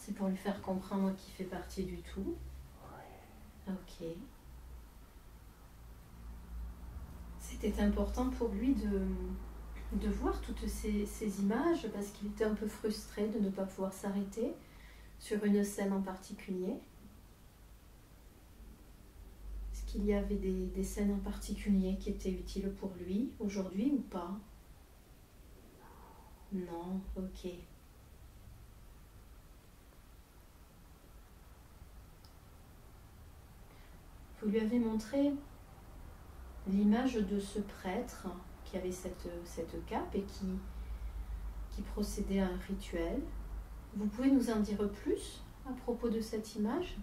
C'est pour lui faire comprendre qu'il fait partie du tout. Oui. Ok. C'était important pour lui de voir toutes ces images parce qu'il était un peu frustré de ne pas pouvoir s'arrêter sur une scène en particulier. Est-ce qu'il y avait des scènes en particulier qui étaient utiles pour lui aujourd'hui ou pas? Non, ok. Vous lui avez montré l'image de ce prêtre qui avait cette cape et qui procédait à un rituel. Vous pouvez nous en dire plus à propos de cette image?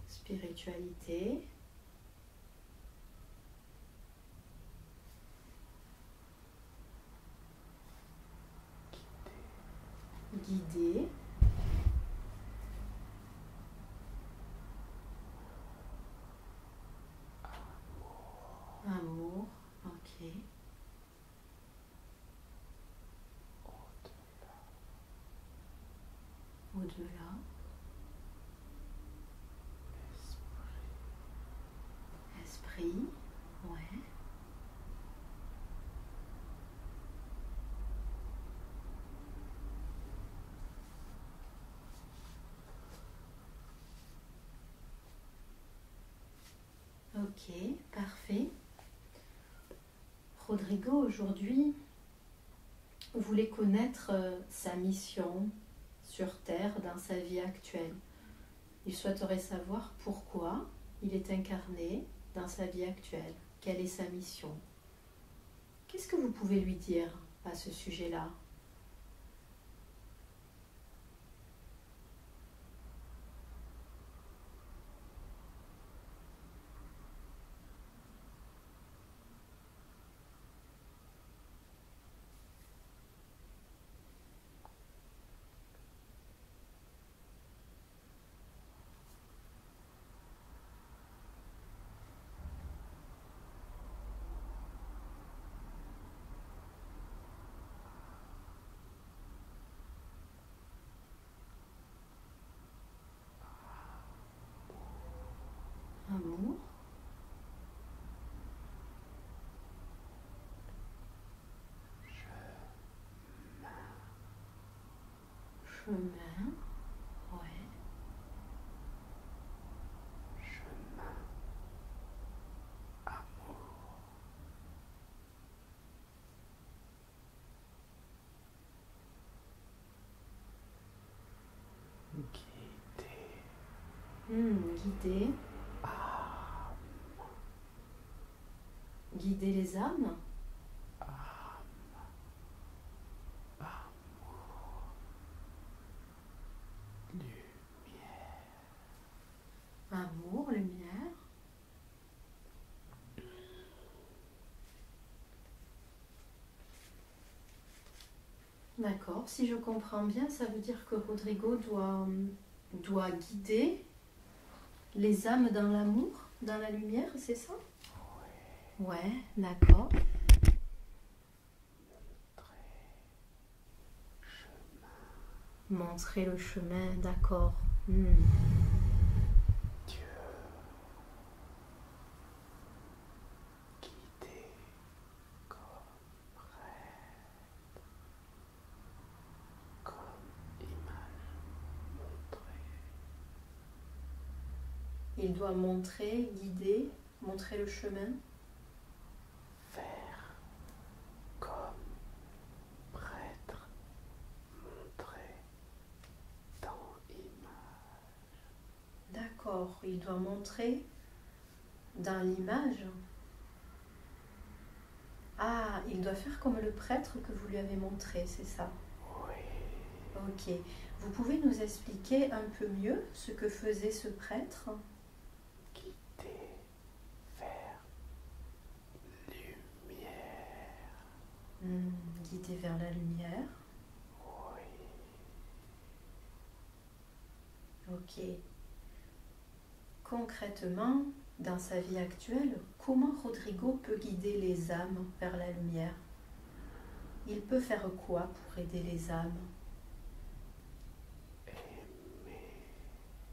Spiritualité. Guidé. Amour. Ok. Au-delà. Esprit. Ouais. Ok, parfait. Rodrigo, aujourd'hui, voulait connaître sa mission sur Terre dans sa vie actuelle. Il souhaiterait savoir pourquoi il est incarné dans sa vie actuelle. Quelle est sa mission? Qu'est-ce que vous pouvez lui dire à ce sujet-là? Amour. Chemin. Ouais. Chemin. Amour. Guider. Guider les âmes. Amour, lumière. D'accord, si je comprends bien, ça veut dire que Rodrigo doit guider les âmes dans l'amour, dans la lumière, c'est ça? Ouais, d'accord. Montrer le chemin, d'accord. Dieu. Guider comme prêtre. Comme image. Montrer. Il doit montrer, guider, montrer le chemin. Faire comme prêtre. Montrer dans image. D'accord, il doit montrer dans l'image. Ah, il doit faire comme le prêtre que vous lui avez montré, c'est ça? Oui. Ok. Vous pouvez nous expliquer un peu mieux ce que faisait ce prêtre? Guider vers lumière. Guider vers la lumière. Oui. Ok. Concrètement, dans sa vie actuelle, comment Rodrigo peut guider les âmes vers la lumière? Il peut faire quoi pour aider les âmes?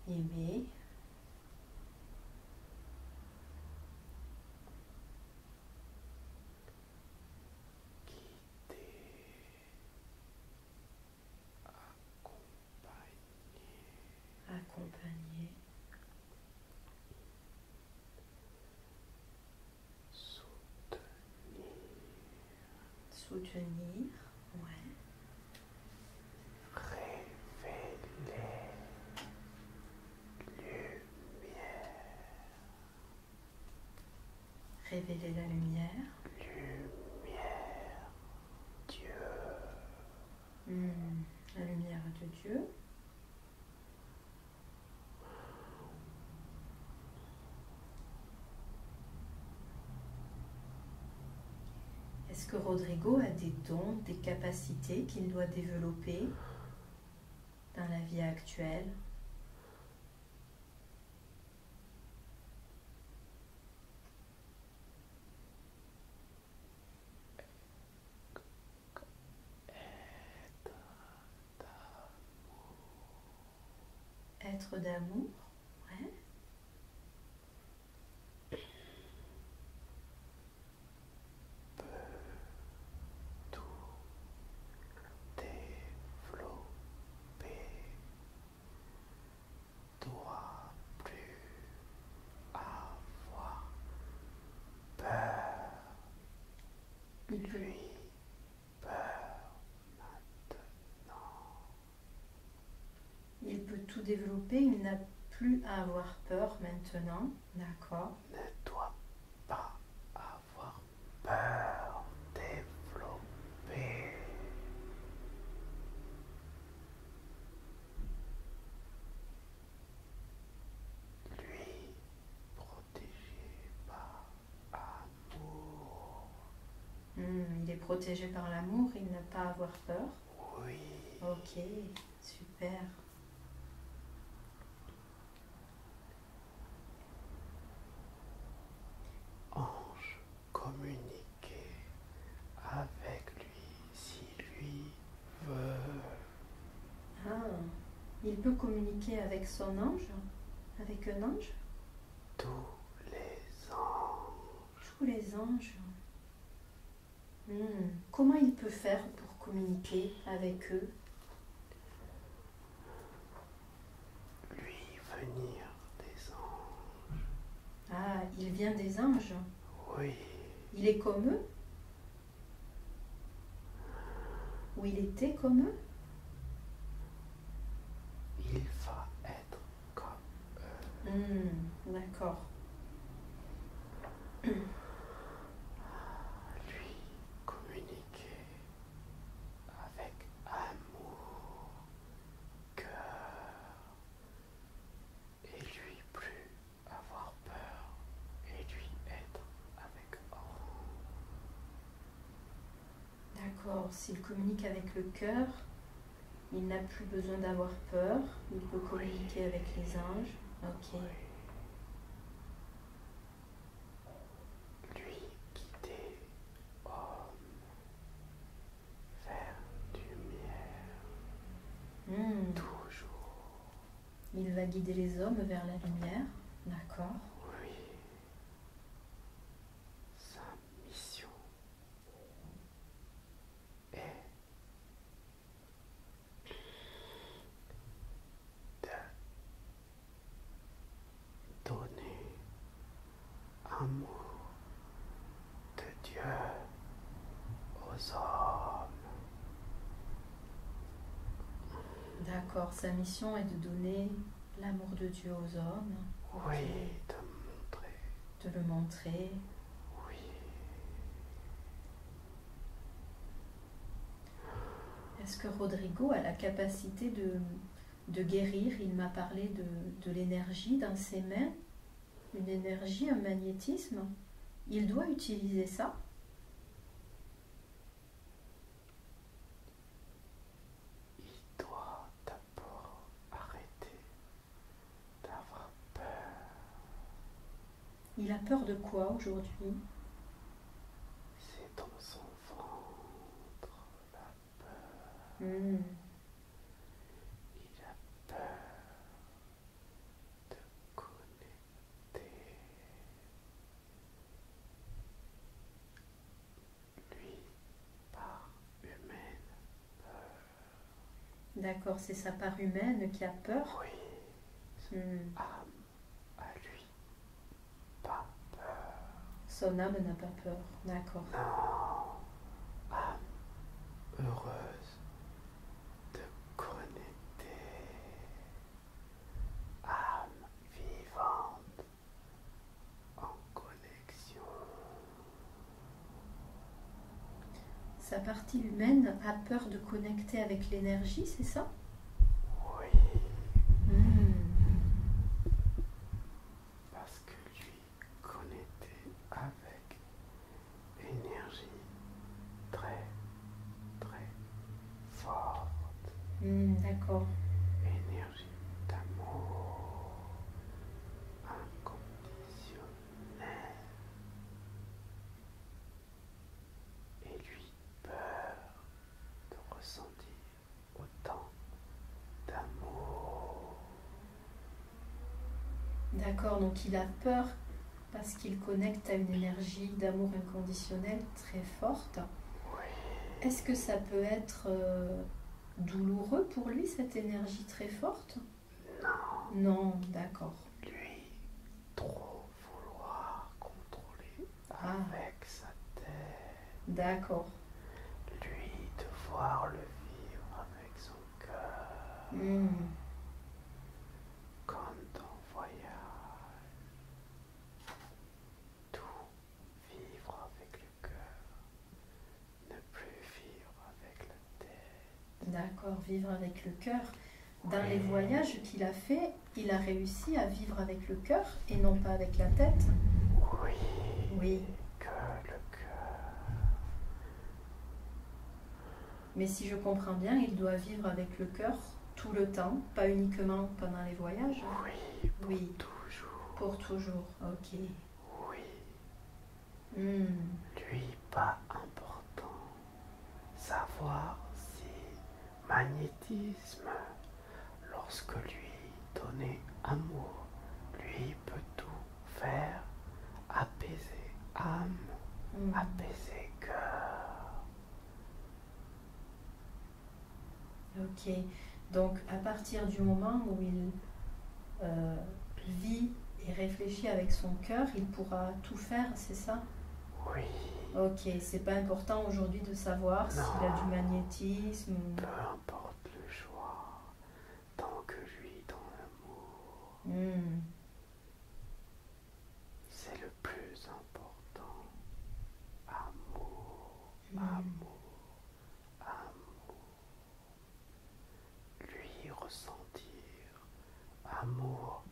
Aimer, accompagner, soutenir, ouais. Révéler la lumière. Lumière, Dieu. La lumière de Dieu. Est-ce que Rodrigo a des dons, des capacités qu'il doit développer dans la vie actuelle? Être d'amour, ouais. Doit plus avoir peur. Il peut, Lui, peur maintenant. il peut tout développer, il n'a plus à avoir peur maintenant, d'accord. Ne doit pas avoir peur. Développer. Lui, protégé par amour. Il est protégé par l'amour, il n'a pas à avoir peur. Oui. Ok, super. Ange, communiquer avec lui si lui veut. Ah, il peut communiquer avec son ange, avec un ange? Tous les anges. Tous les anges. Comment il peut faire pour communiquer avec eux? Lui venir des anges. Ah, il vient des anges. Oui. Il est comme eux? Ou il était comme eux? Il va être comme eux. D'accord. Lui communiquer avec amour, cœur, et lui plus avoir peur, et lui être avec ange. D'accord. S'il communique avec le cœur, il n'a plus besoin d'avoir peur. Il peut communiquer avec les anges. Ok. Lui guider homme vers lumière, toujours. Il va guider les hommes vers la lumière. D'accord. Oui. Sa mission est de donner amour de Dieu aux hommes. D'accord. Sa mission est de donner l'amour de Dieu aux hommes. Oui, Ok. de montrer. De le montrer. Oui. Est-ce que Rodrigo a la capacité de guérir? Il m'a parlé de l'énergie dans ses mains. Une énergie, un magnétisme. Il doit utiliser ça? Il doit d'abord arrêter d'avoir peur. Il a peur de quoi aujourd'hui? C'est dans son ventre la peur. Hmm. Il a peur de connecter. Lui, part humaine. D'accord, c'est sa part humaine qui a peur. Oui, Hmm. âme à lui, pas peur. Son âme n'a pas peur. D'accord. Non, âme heureuse de connecter. Âme vivante en connexion. Sa partie humaine a peur de connecter avec l'énergie, c'est ça? Oui, Hmm. parce que lui connecter avec énergie très très forte, D'accord. énergie d'amour inconditionnel, et lui peur de ressentir autant d'amour. D'accord, donc il a peur parce qu'il connecte à une énergie d'amour inconditionnel très forte. Oui, Est-ce que ça peut être douloureux pour lui, cette énergie très forte? non, Non, d'accord. lui trop vouloir contrôler Ah, avec sa tête, d'accord. lui devoir le vivre avec son cœur, Hmm. comme dans Voyage, tout vivre avec le cœur, ne plus vivre avec la tête. D'accord, vivre avec le cœur. Dans Oui. les voyages qu'il a fait, il a réussi à vivre avec le cœur et non pas avec la tête. Oui, Oui. que le cœur. Mais si je comprends bien, il doit vivre avec le cœur tout le temps, pas uniquement pendant les voyages. Oui, pour Oui. toujours. Pour toujours, ok. Oui, Hmm. lui pas important. Savoir si magnétisme, lorsque lui donner amour, lui peut tout faire, apaiser âme, Hmm. apaiser cœur. Ok. Donc, à partir du moment où il vit et réfléchit avec son cœur, il pourra tout faire, c'est ça? Oui, Ok, c'est pas important aujourd'hui de savoir s'il a du magnétisme. peu importe le choix, tant que lui dans l'amour, Hmm. c'est le plus important. Amour, Hmm. amour, amour. Lui ressentir amour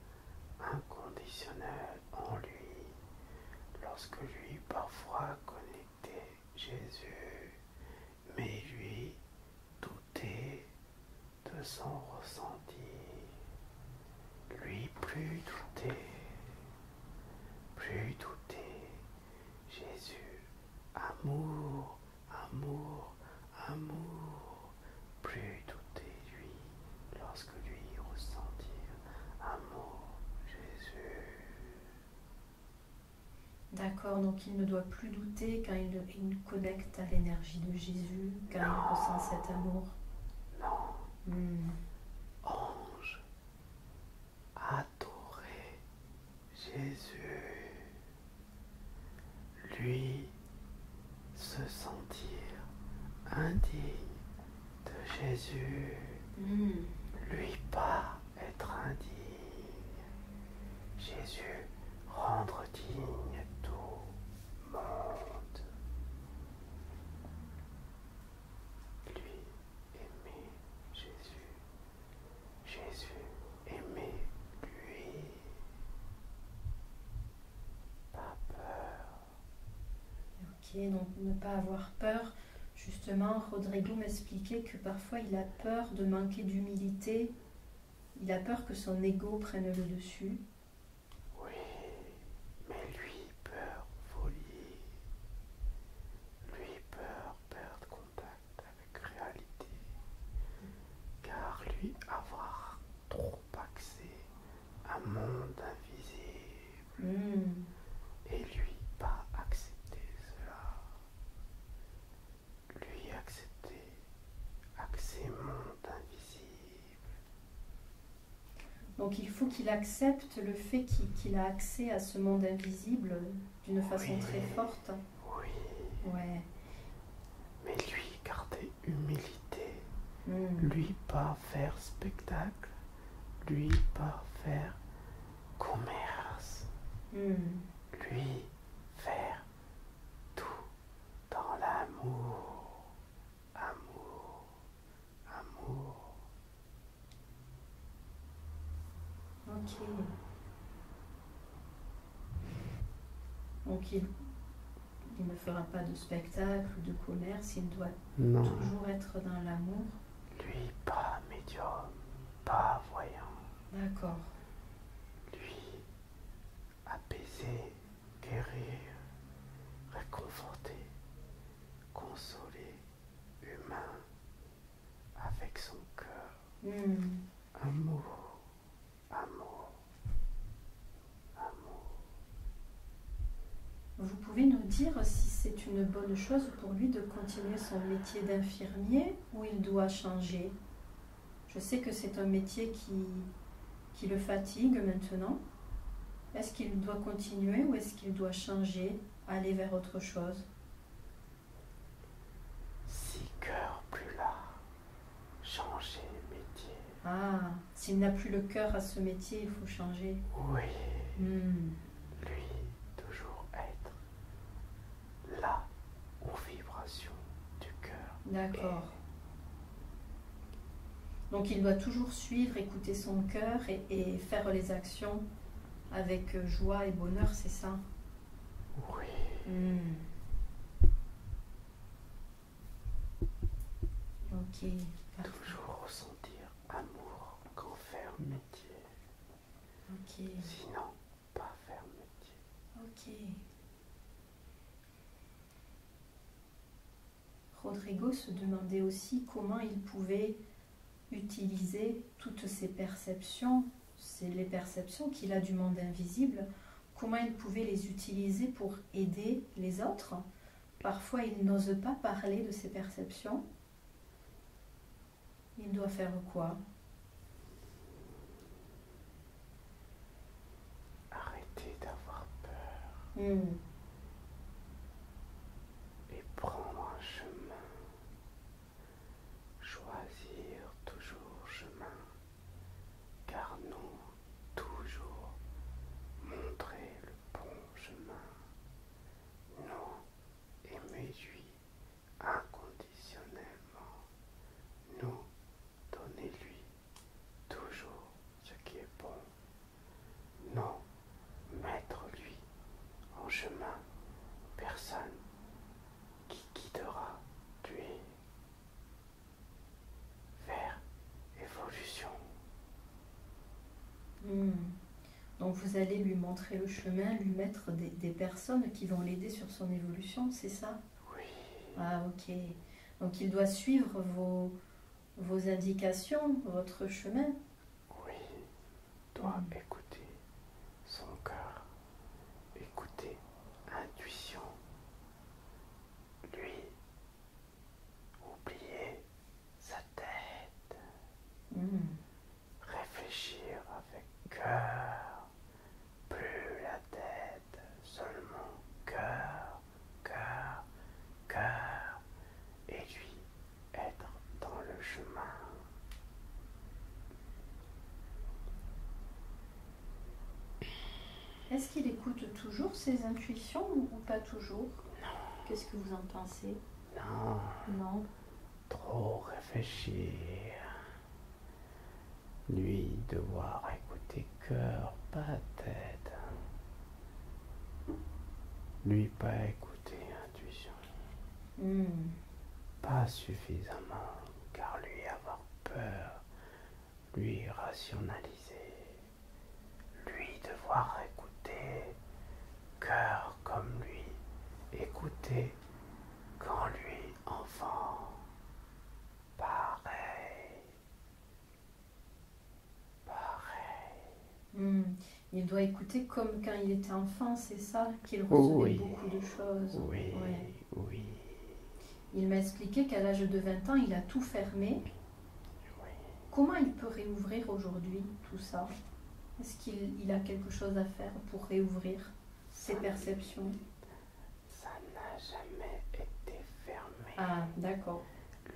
inconditionnel en lui, lorsque lui parfois connectait Jésus, mais lui douter de son ressenti, lui plus douter, Jésus, amour, amour, amour, plus douter lui, lorsque lui ressentir amour, Jésus. D'accord, donc il ne doit plus douter quand il connecte à l'énergie de Jésus, quand il Non. ressent cet amour. Non, Hmm. ange, adorer Jésus, lui se sentir indigne de Jésus, Hmm. lui pas être indigne, Jésus rendre digne tout monde, lui aimer Jésus, Jésus aimer lui, pas peur. Ok, donc ne pas avoir peur. Justement, Rodrigo m'expliquait que parfois il a peur de manquer d'humilité. Il a peur que son ego prenne le dessus. Oui, mais un monde invisible. Hmm. Et lui, pas accepter cela. Lui accepter accès monde invisible. Donc il faut qu'il accepte le fait qu'il a accès à ce monde invisible d'une façon très forte. Oui. Ouais. Mais lui garder humilité. Hmm. Lui pas faire spectacle. Lui pas faire commerce. Hmm. Lui faire tout dans l'amour. Amour. Amour. Ok. Donc il ne fera pas de spectacle ou de commerce, il doit Non. toujours être dans l'amour. Lui pas médium, pas voyant. D'accord. Lui apaiser, guérir, réconforter, consoler, humain, avec son cœur. Hmm. Amour, amour, amour. Vous pouvez nous dire si c'est une bonne chose pour lui de continuer son métier d'infirmier ou il doit changer? Je sais que c'est un métier qui le fatigue maintenant. Est-ce qu'il doit continuer ou est-ce qu'il doit changer, aller vers autre chose? Si cœur plus là, changer métier. Ah, s'il n'a plus le cœur à ce métier, il faut changer. Oui, Hmm. lui toujours être là aux vibrations du cœur. D'accord. Donc il doit toujours suivre, écouter son cœur et faire les actions avec joie et bonheur, c'est ça? Oui, Hmm. Ok. Parfait. toujours ressentir amour quand faire métier. Ok. Sinon, pas faire métier. Ok. Rodrigo se demandait aussi comment il pouvait utiliser toutes ces perceptions, c'est les perceptions qu'il a du monde invisible, comment il pouvait les utiliser pour aider les autres. Parfois, il n'ose pas parler de ses perceptions. Il doit faire quoi? Arrêter d'avoir peur Hmm. et prendre un chemin. Choisir toujours chemin, car nous toujours montrer le bon chemin. Nous aimer lui inconditionnellement. Nous donner lui toujours ce qui est bon. Nous mettre lui en chemin. Personne qui guidera lui vers évolution. Hmm. Donc vous allez lui montrer le chemin, lui mettre des personnes qui vont l'aider sur son évolution, c'est ça? Oui. Ah ok. Donc il doit suivre vos indications, votre chemin. Oui. Doit écouter son cœur, écouter intuition. Lui, oublier sa tête, Hmm. réfléchir avec cœur, plus la tête, seulement cœur, cœur, cœur, et lui être dans le chemin. Est-ce qu'il écoute toujours ses intuitions ou pas toujours? Qu'est-ce que vous en pensez? Non, Non. trop réfléchir. Lui devoir écouter cœur, pas tête. Lui pas écouter intuition. Hmm. Pas suffisamment, car lui avoir peur, lui rationaliser, lui devoir écouter, cœur comme lui, écouter quand lui enfant, pareil, pareil. Hmm. Il doit écouter comme quand il était enfant, c'est ça, qu'il recevait Oui, beaucoup de choses. oui, Ouais. oui, Il m'a expliqué qu'à l'âge de 20 ans, il a tout fermé. oui. Comment il peut réouvrir aujourd'hui tout ça? Est-ce qu'il a quelque chose à faire pour réouvrir ses perceptions? Ça n'a jamais été fermé. Ah, d'accord.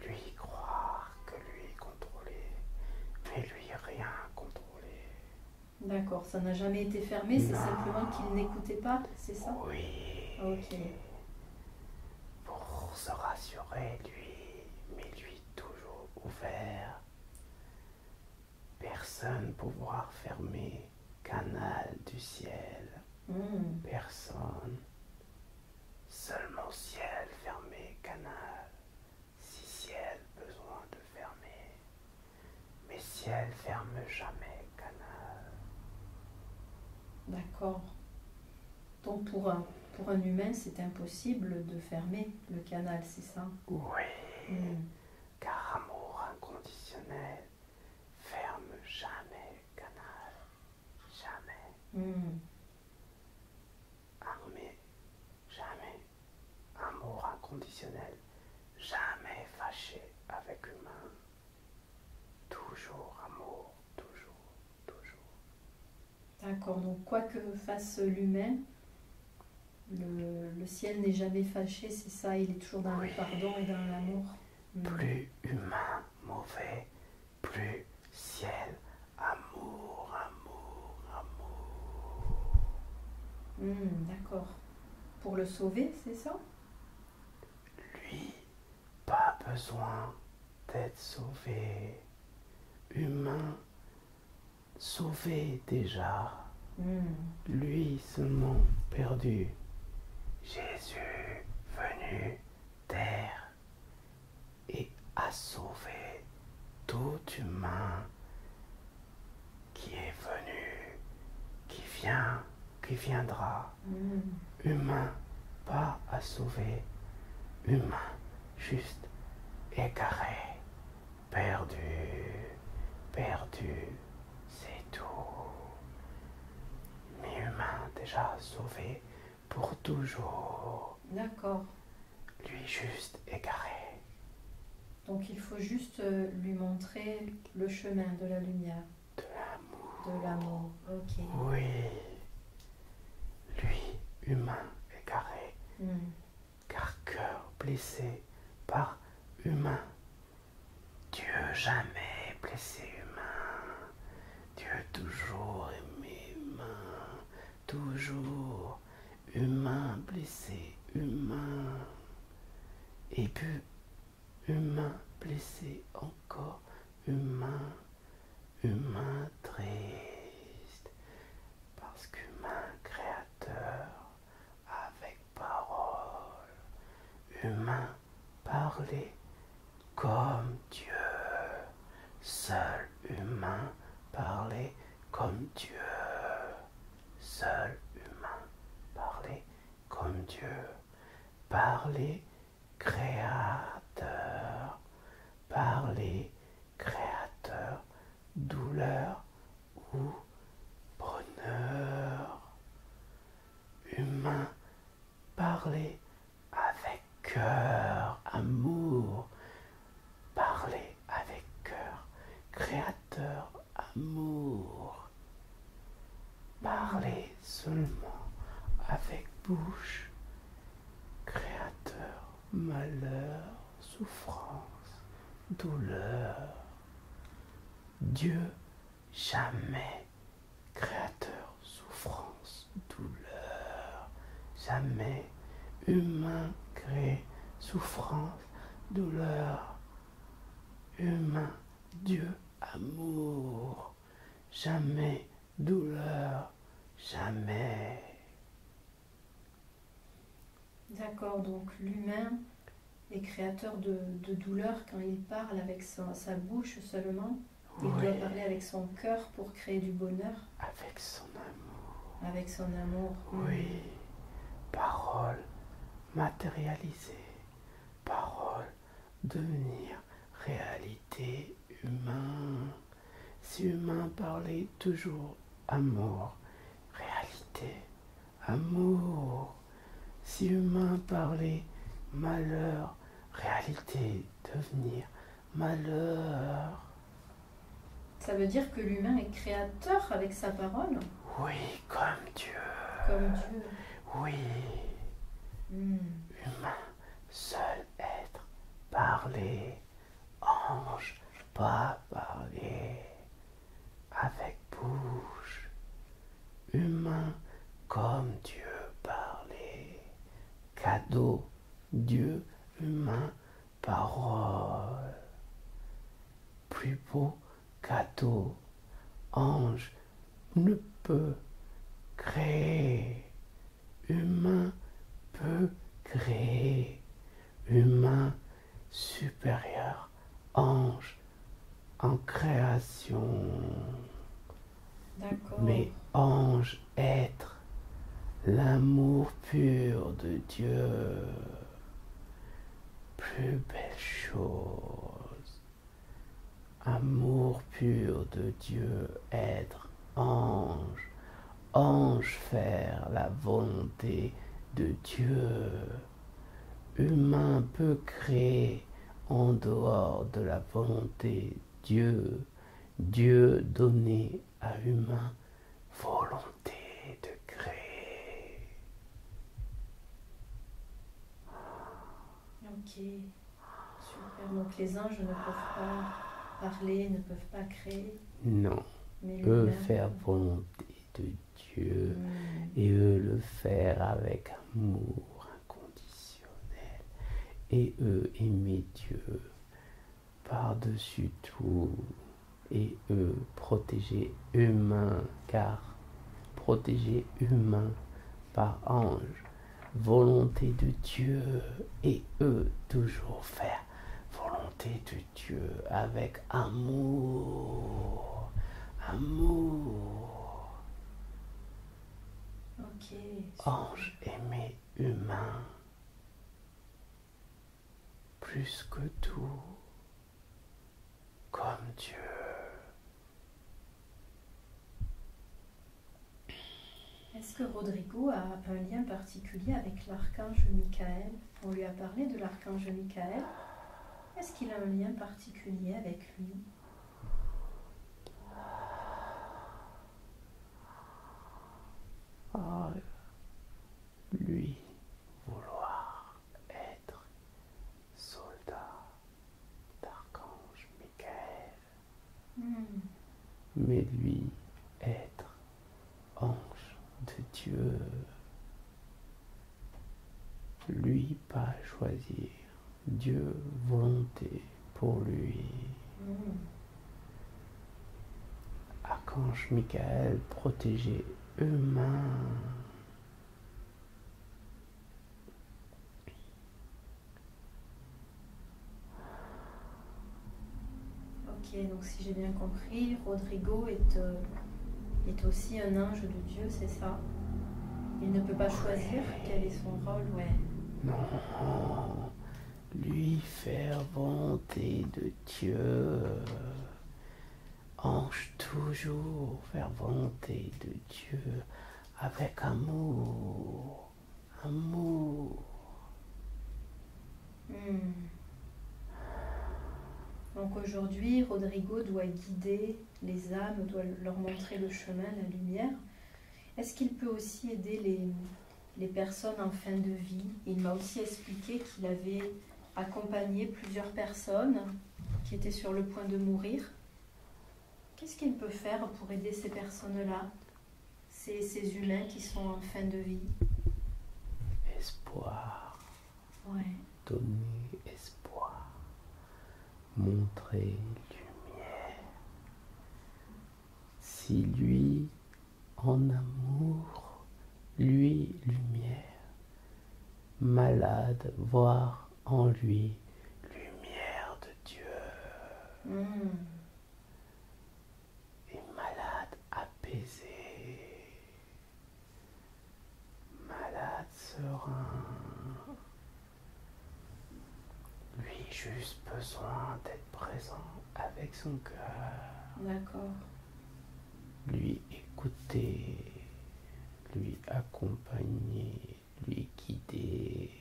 Lui croire que lui contrôler, mais lui rien contrôler. D'accord, ça n'a jamais été fermé, c'est Non. simplement qu'il n'écoutait pas, c'est ça? Oui. Ok, Pour se rassurer, lui, mais lui toujours ouvert. Personne pouvoir fermer canal du ciel. Hmm. Personne. Seulement ciel fermé canal. Si ciel besoin de fermer. Mais ciel ferme jamais canal. D'accord. Donc pour un humain, c'est impossible de fermer le canal, c'est ça? Oui. Hmm. Car amour inconditionnel ferme jamais canal. Jamais. Hmm. Armé. Jamais. Amour inconditionnel. Jamais fâché avec humain. Toujours amour. Toujours. Toujours. D'accord, donc quoi que fasse l'humain, le ciel n'est jamais fâché, c'est ça, il est toujours dans Oui. le pardon et dans l'amour. Hmm. Plus humain, mauvais. Plus ciel, amour, amour, amour. D'accord. Pour le sauver, c'est ça? Lui, pas besoin d'être sauvé. Humain, sauvé déjà. Hmm. Lui seulement perdu. Jésus venu terre et a sauvé tout humain qui est venu, qui vient, qui viendra. Hmm. Humain, pas à sauver. Humain, juste égaré, perdu, perdu, c'est tout. Mais humain déjà sauvé pour toujours. D'accord. Lui juste égaré. Donc il faut juste lui montrer le chemin de la lumière, De l'amour. de l'amour. Ok. Oui. Lui, humain égaré, Hmm. car cœur blessé par humain. Dieu jamais blessé humain. Dieu toujours aimé humain. Toujours humain blessé humain. Et puis humain blessé encore humain. Humain triste. Parce qu'humain créateur avec parole. Humain parler comme Dieu. Seul humain parler comme Dieu. Seul humain parler comme Dieu. Parler créateur. Parler créateur. Douleur ou bonheur. Humain parler avec cœur, amour. Parler avec cœur, créateur, amour. Parler seulement avec bouche, créateur, malheur, souffrance, douleur. Dieu, jamais, créateur, souffrance, douleur. Jamais, humain, crée, souffrance, douleur. Humain, Dieu, amour. Jamais, douleur, jamais. D'accord, donc l'humain est créateur de douleur quand il parle avec sa bouche seulement. Il Oui, doit parler avec son cœur pour créer du bonheur, avec son amour. avec son amour. Oui, parole matérialisée, parole devenir réalité humain. Si humain parlait toujours amour, réalité, amour. Si humain parlait malheur, réalité, devenir malheur. Ça veut dire que l'humain est créateur avec sa parole? Oui, comme Dieu. Comme Dieu. Oui. Humain, seul être, parler, ange, pas parler, avec bouche. Humain, comme Dieu, parler, cadeau, Dieu, humain, parole. Plus beau cadeau, ange ne peut créer, humain peut créer, humain supérieur, ange en création. D'accord. Mais ange être, l'amour pur de Dieu, plus belle chose. Amour pur de Dieu, être ange, ange faire la volonté de Dieu. Humain peut créer en dehors de la volonté Dieu. Dieu donner à humain volonté de créer. Ok, super. Donc les anges ne peuvent pas parler, ne peuvent pas créer. Non, Mais eux l'humain faire peut. volonté de Dieu et eux le faire avec amour inconditionnel et eux aimer Dieu par-dessus tout et eux protéger humain car protéger humain par ange, volonté de Dieu et eux toujours faire volonté de Dieu avec amour, amour. Ok. Ange aimé humain plus que tout, comme Dieu. Est-ce que Rodrigo a un lien particulier avec l'archange Michael? On lui a parlé de l'archange Michael. Est-ce qu'il a un lien particulier avec lui? Ah, lui vouloir être soldat d'archange Michael, mais lui être ange de Dieu, lui pas choisir Dieu volonté pour lui. Archange Michael protéger humain. Ok, donc si j'ai bien compris, Rodrigo est aussi un ange de Dieu, c'est ça? Il ne peut pas choisir quel est son rôle, ouais. Non, lui faire volonté de Dieu. Ange toujours faire volonté de Dieu avec amour, amour. Donc aujourd'hui, Rodrigo doit guider les âmes, doit leur montrer le chemin, la lumière. Est-ce qu'il peut aussi aider les personnes en fin de vie? Il m'a aussi expliqué qu'il avait accompagné plusieurs personnes qui étaient sur le point de mourir. Qu'est-ce qu'il peut faire pour aider ces personnes-là, ces humains qui sont en fin de vie? Espoir. Ouais. Donner espoir. Montrer lumière. Si lui, en amour, lui, lumière, malade, voir en lui, lumière de Dieu. Et malade, apaisé. Malade, serein. Lui, juste besoin d'être présent avec son cœur. D'accord. Lui, écouter écouter, lui accompagner, lui guider.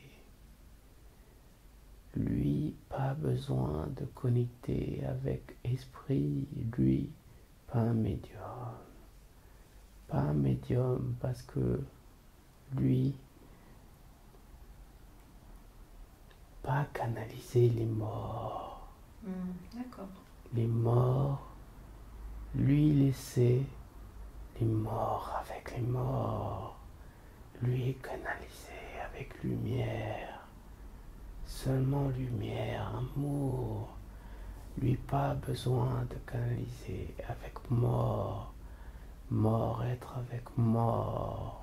Lui, pas besoin de connecter avec esprit, lui, pas un médium. Pas un médium parce que lui, pas canaliser les morts. D'accord. Les morts, lui laisser les morts avec les morts. Lui canaliser avec lumière. Seulement lumière, amour. Lui pas besoin de canaliser avec mort. Mort être avec mort.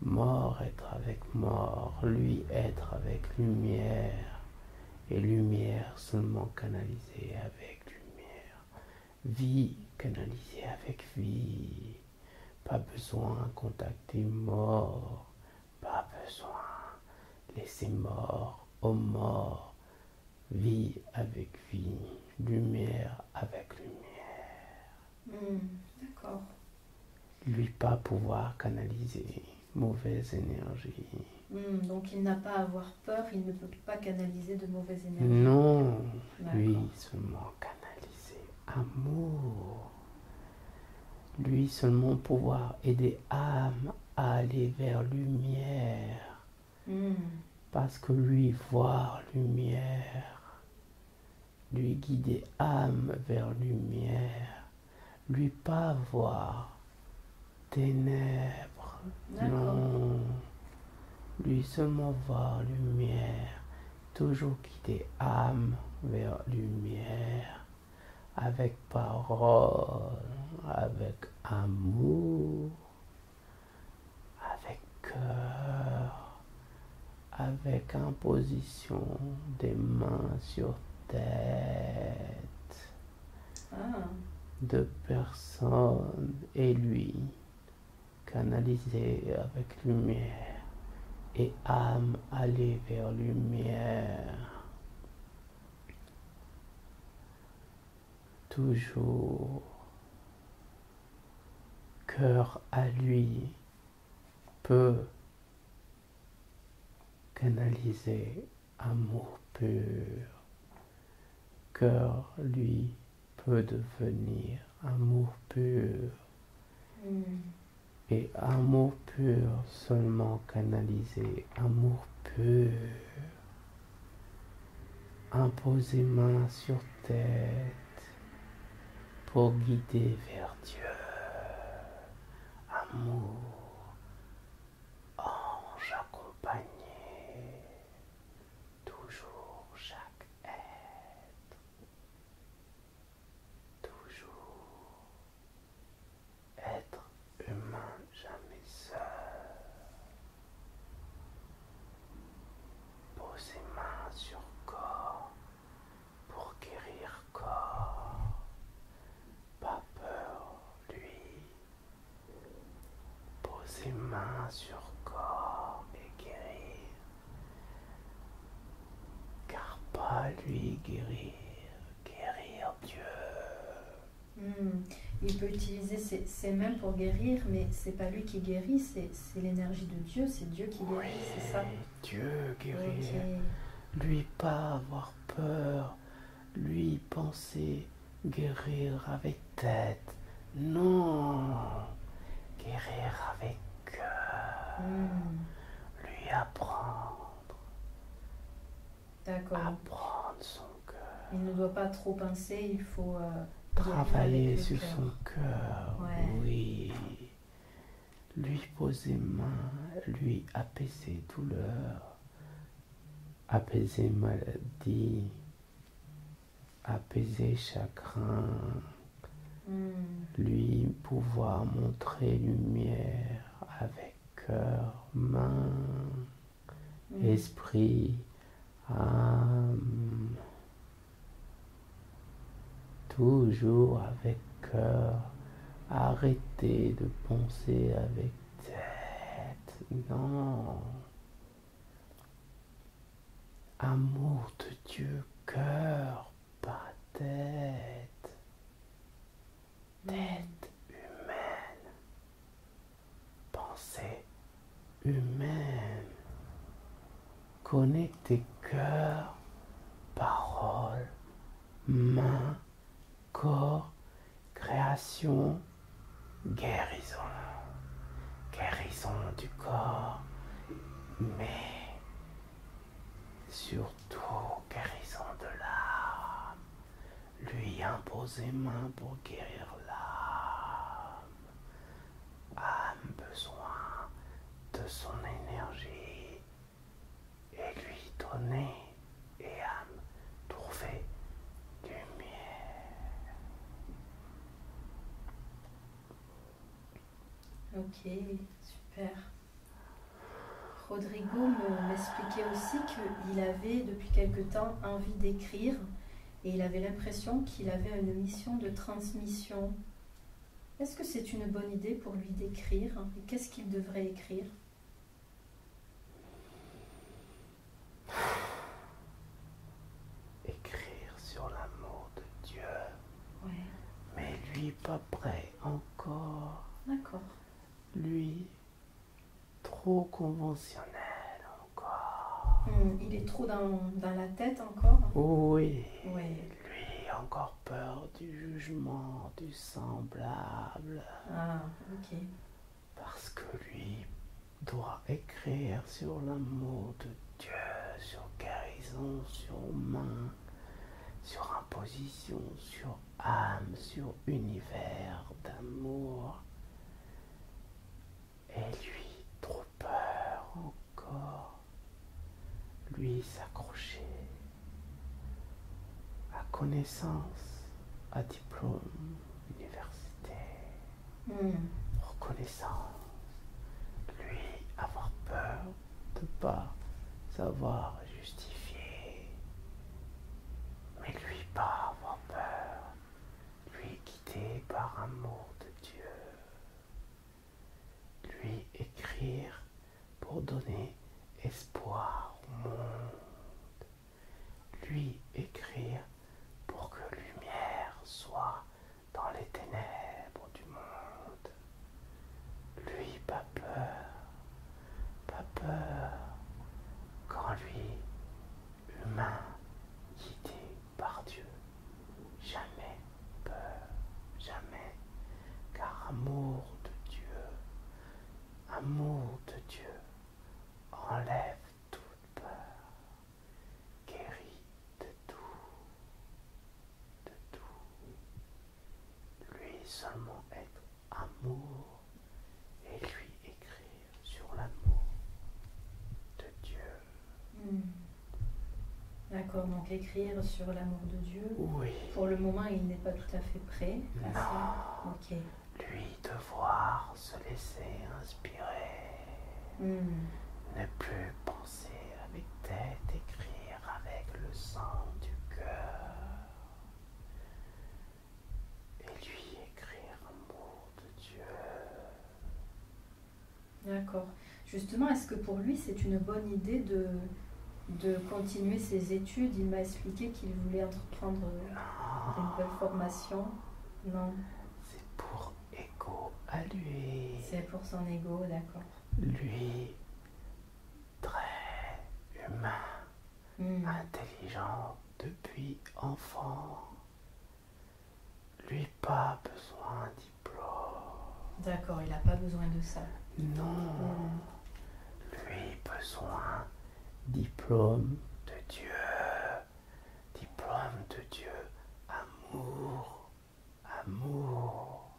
Mort être avec mort. Lui être avec lumière. Et lumière seulement canalisée avec lumière. Vie canalisée avec vie. Pas besoin de contacter mort. Pas besoin. Laisser mort aux morts. Vie avec vie. Lumière avec lumière. D'accord. Lui pas pouvoir canaliser mauvaise énergie. Donc il n'a pas à avoir peur, il ne peut pas canaliser de mauvaise énergie. Non, D'accord. lui seulement canaliser amour. Lui seulement pouvoir aider âme à aller vers lumière. Parce que lui voir lumière, lui guider âme vers lumière, lui pas voir ténèbres. D'accord. Non, lui seulement voir lumière, toujours guider âme vers lumière, avec parole, avec amour, avec cœur, avec imposition des mains sur tête de personne et lui canalisé avec lumière et âme aller vers lumière. Toujours cœur à lui peut canaliser amour pur. Cœur lui peut devenir amour pur. Et amour pur seulement canaliser amour pur. Imposer main sur tête pour guider vers Dieu. Amour, ange accompagné, toujours chaque être, toujours être humain, jamais seul. Poser main sur corps pour guérir corps. Pas peur, lui. Poser main sur corps et guérir. Car pas lui guérir, guérir Dieu. Il peut utiliser ses mains pour guérir, mais c'est pas lui qui guérit, c'est l'énergie de Dieu, c'est Dieu qui guérit, Oui, c'est ça? Dieu guérir. Ok. Lui pas avoir peur, lui penser guérir avec tête. Non, guérir avec cœur. Lui apprendre. D'accord. Apprendre son cœur. Il ne doit pas trop pincer, il faut Travailler avec le sur cœur. son cœur. Ouais. Oui. Lui poser main, lui apaiser douleur, apaiser maladie, apaiser chagrin, lui pouvoir montrer lumière avec cœur, main, esprit, âme, toujours avec cœur. Arrêtez de penser avec tête, non. Amour de Dieu, cœur, pas tête. Tête humaine. humaine. Connecter cœur, parole, main, corps, création, guérison. Guérison du corps, mais surtout guérison de l'âme. Lui imposer main pour guérir l'âme. Âme besoin de son énergie et lui donner, et âme trouver lumière. Ok, super. Rodrigo m'expliquait aussi qu'il avait depuis quelque temps envie d'écrire et il avait l'impression qu'il avait une mission de transmission. Est-ce que c'est une bonne idée pour lui d'écrire? Et qu'est-ce qu'il devrait écrire? Écrire sur l'amour de Dieu, Ouais, mais lui pas prêt encore. d'accord. Lui, trop conventionnel encore. Il est trop dans la tête encore? Oui, Ouais. lui encore peur du jugement, du semblable. Ah, ok. Parce que lui doit écrire sur l'amour de Dieu, sur guérison, sur main, sur imposition, sur âme, sur univers d'amour. Et lui, trop peur encore, lui s'accrocher à connaissance, à diplôme, université, reconnaissance, lui avoir peur de pas savoir justifier, mais lui pas avoir peur, lui guidé par amour de Dieu. Lui écrire pour donner espoir au monde. Lui écrire pour que lumière soit dans les ténèbres du monde. Lui pas peur quand lui, humain, guidé par Dieu. Jamais peur, jamais, car amour de Dieu enlève toute peur, guérit de tout, de tout. Lui seulement être amour et lui écrire sur l'amour de Dieu. D'accord, donc écrire sur l'amour de Dieu. Oui. Pour le moment, il n'est pas tout à fait prêt à ça. Non. Ok. Lui devoir se laisser inspirer. Ne plus penser avec tête, écrire avec le sang du cœur. Et lui écrire amour de Dieu. D'accord. Justement, est-ce que pour lui, c'est une bonne idée de continuer ses études? Il m'a expliqué qu'il voulait entreprendre une nouvelle formation. Non. C'est pour ego à lui. C'est pour son ego, d'accord. Lui, très humain, intelligent depuis enfant. Lui, pas besoin de diplôme. D'accord, il n'a pas besoin de ça. Non. Lui, besoin diplôme de Dieu. Diplôme de Dieu. Amour. Amour.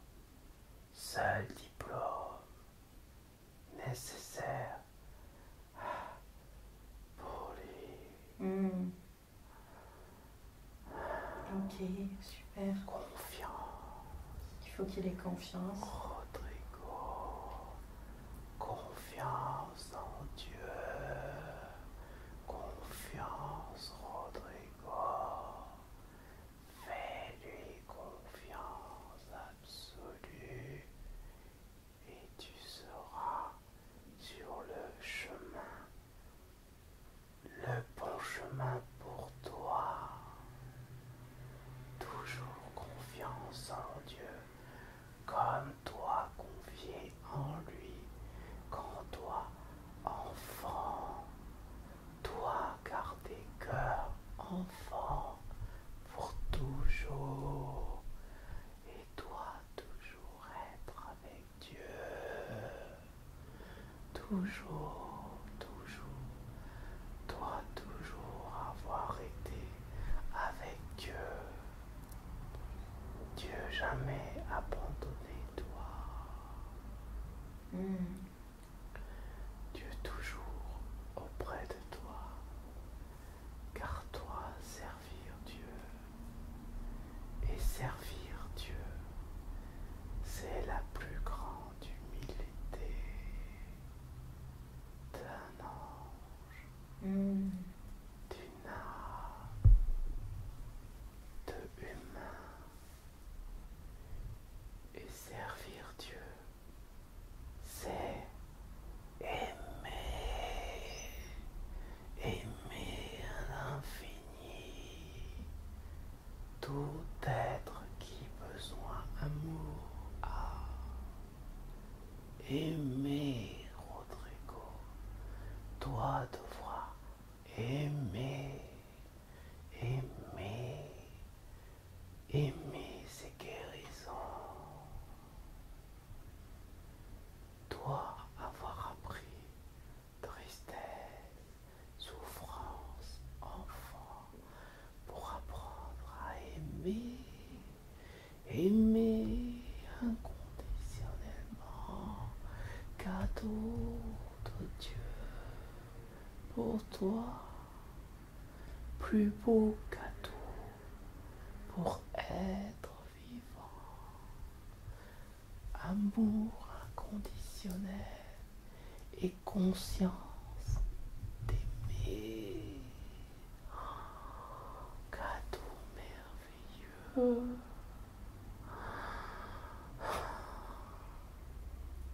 Seul diplôme nécessaire pour lui. Ok, super. Confiance. Il faut qu'il ait confiance. Rodrigo. Confiance en Dieu. Confiance, Rodrigo. Fais-lui confiance absolue. Et tu seras sur le chemin, le bon chemin pour toi. Toujours confiance en Dieu, comme toi toujours, dois toujours avoir été avec Dieu. Dieu jamais abandonné toi. Dieu toujours auprès de toi. Car toi, servir Dieu et servir Dieu, c'est la plus grande humilité d'un ange, d'une âme, de humain. Et servir Dieu, c'est aimer à l'infini tout être qui besoin d'amour a. Aimer, Rodrigo, toi devoir aimer, c'est guérissant. Toi avoir appris tristesse, souffrance, enfant, pour apprendre à aimer inconditionnellement, cadeau de Dieu pour toi, plus beau cadeau pour être vivant, amour inconditionnel et conscience d'aimer, cadeau merveilleux.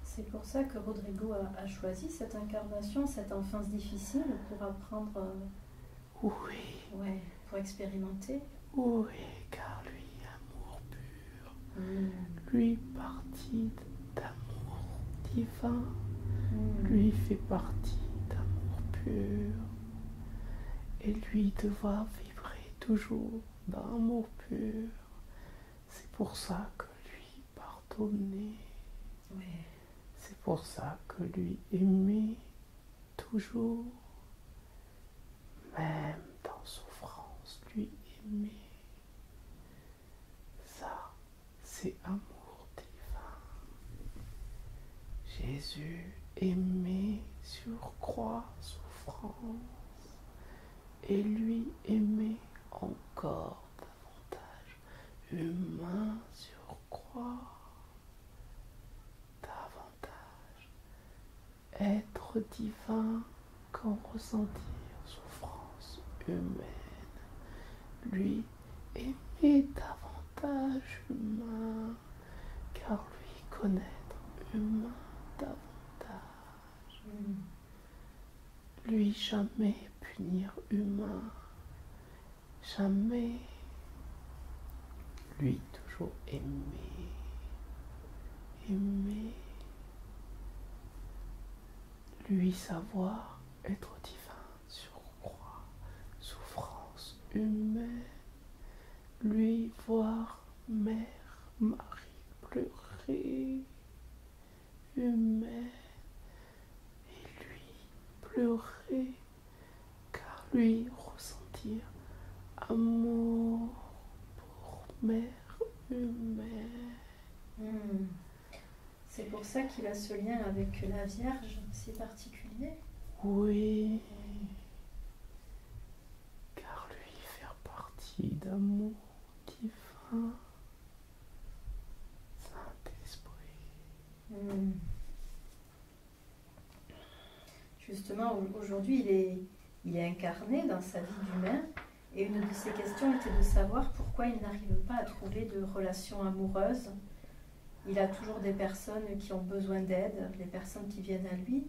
C'est pour ça que Rodrigo a choisi cette incarnation, cette enfance difficile pour apprendre, Oui, pour expérimenter. oui, car lui, amour pur, lui partie d'amour divin, lui fait partie d'amour pur, et lui devoir vibrer toujours d'amour pur. C'est pour ça que lui pardonner. C'est pour ça que lui aimer toujours, même dans souffrance, lui aimer. Ça, c'est amour divin. Jésus aimait sur croix souffrance et lui aimait encore davantage humain sur croix. Être divin qu'en ressentir souffrance humaine, lui aimer davantage humain, car lui connaître humain davantage, lui jamais punir humain, jamais, lui toujours aimer, lui savoir être divin sur croix, souffrance humaine, lui voir Mère Marie pleurer, humaine, et lui pleurer, car lui ressentir amour pour Mère humaine. C'est pour ça qu'il a ce lien avec la Vierge si particulier. Oui, car lui faire partie d'amour divin, Saint-Esprit. Justement, aujourd'hui, il est incarné dans sa vie d'humain, et une de ses questions était de savoir pourquoi il n'arrive pas à trouver de relation amoureuse. Il a toujours des personnes qui ont besoin d'aide, les personnes qui viennent à lui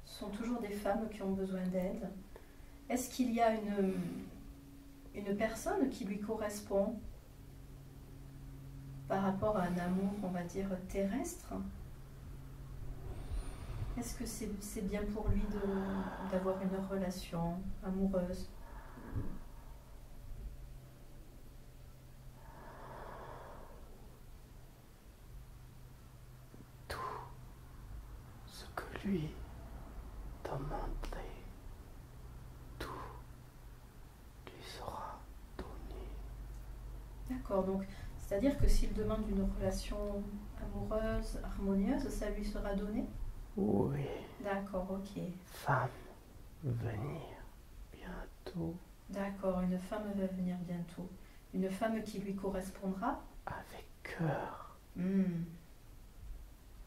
sont toujours des femmes qui ont besoin d'aide. Est-ce qu'il y a une personne qui lui correspond par rapport à un amour, on va dire, terrestre? Est-ce que c'est bien pour lui d'avoir une relation amoureuse? Tout ce que lui demander, tout lui sera donné. D'accord, donc c'est-à-dire que s'il demande une relation amoureuse, harmonieuse, ça lui sera donné? Oui, D'accord, ok. femme, venir bientôt D'accord, une femme va venir bientôt. Une femme qui lui correspondra? avec cœur, Hmm,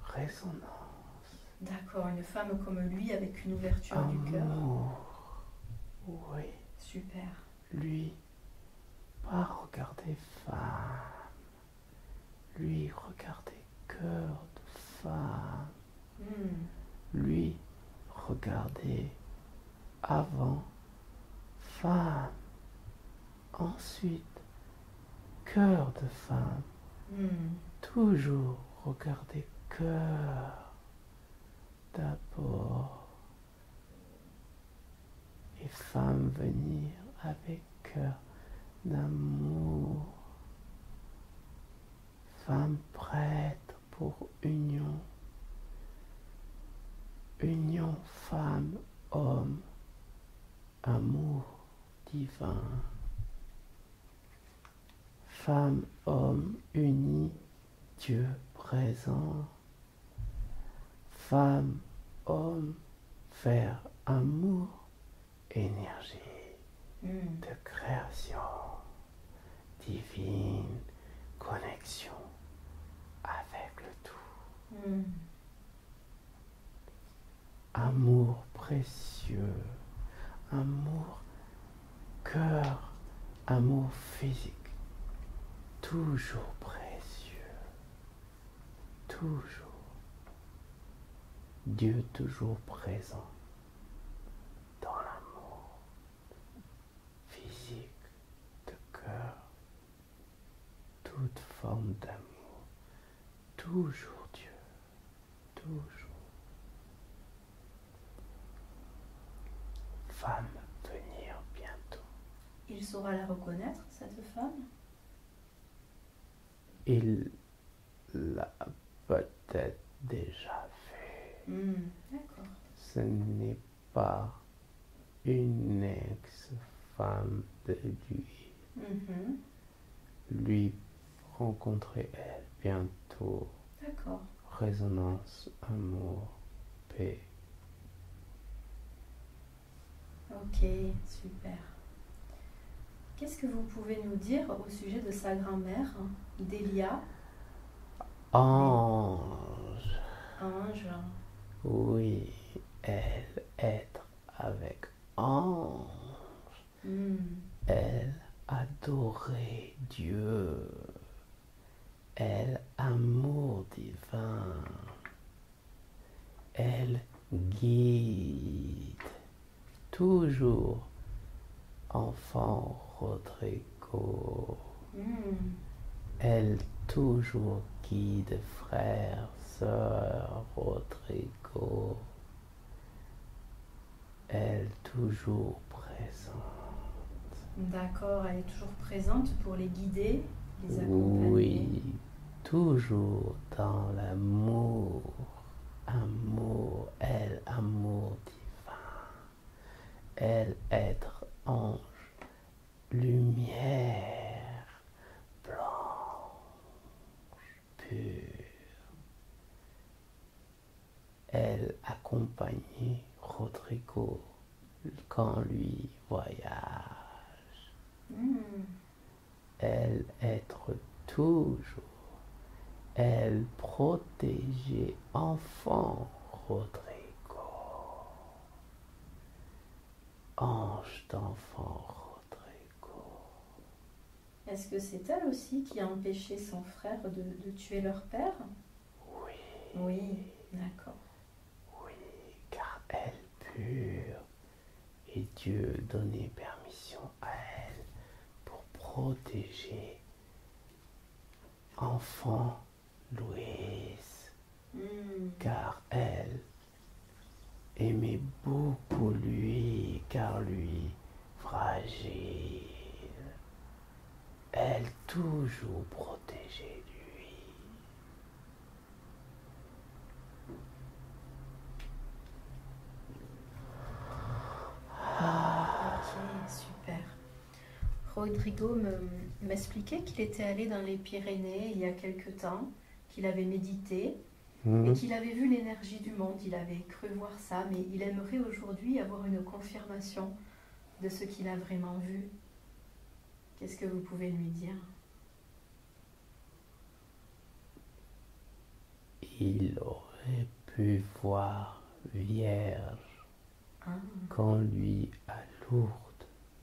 résonance, d'accord, une femme comme lui avec une ouverture du cœur. amour. Oui, Super. lui, pas regarder femme, lui regarder cœur de femme, Hmm, lui regarder avant femme, ensuite cœur de femme, hmm, toujours regarder cœur d'abord et femme venir avec cœur d'amour, femme prête pour union, union femme-homme, amour divin, femme-homme unis, Dieu présent, femme-homme vers amour, énergie hmm. de création divine, connexion avec le tout. Hmm. Amour précieux, amour cœur, amour physique, toujours précieux, toujours. Dieu toujours présent dans l'amour physique de cœur, toute forme d'amour, toujours Dieu, toujours. Femme venir bientôt. Il saura la reconnaître, cette femme? Il l'a peut-être déjà fait. Hmm, d'accord. Ce n'est pas une ex-femme de lui. Mhm, Lui rencontrer elle bientôt. d'accord. Résonance, amour, paix. Ok, super. Qu'est-ce que vous pouvez nous dire au sujet de sa grand-mère, Delia, Ange, ange? oui, elle être avec ange. Hmm, Elle adorer Dieu. Elle amour divin. Elle guide toujours enfant Rodrigo. hmm, Elle toujours guide frère, sœur Rodrigo. Elle toujours présente. d'accord, elle est toujours présente pour les guider, les accompagner. Oui, toujours dans l'amour. Amour, elle, amour divin. Elle, être ange, lumière, blanche, pure. Elle, accompagner Rodrigo quand lui voyage. Hmm, Elle, être toujours. Elle protégeait enfant Rodrigo. Ange d'enfant Rodrigo. est-ce que c'est elle aussi qui a empêché son frère de tuer leur père? Oui, Oui, d'accord. oui, car elle pure et Dieu donnait permission à elle pour protéger enfant Louise, Hmm, car elle aimait beaucoup lui, car lui fragile. Elle toujours protégeait lui. Rodrigo m'expliquait qu'il était allé dans les Pyrénées il y a quelque temps, qu'il avait médité et qu'il avait vu l'énergie du monde. Il avait cru voir ça, mais il aimerait aujourd'hui avoir une confirmation de ce qu'il a vraiment vu. Qu'est-ce que vous pouvez lui dire? Il aurait pu voir Vierge quand lui à Lourdes,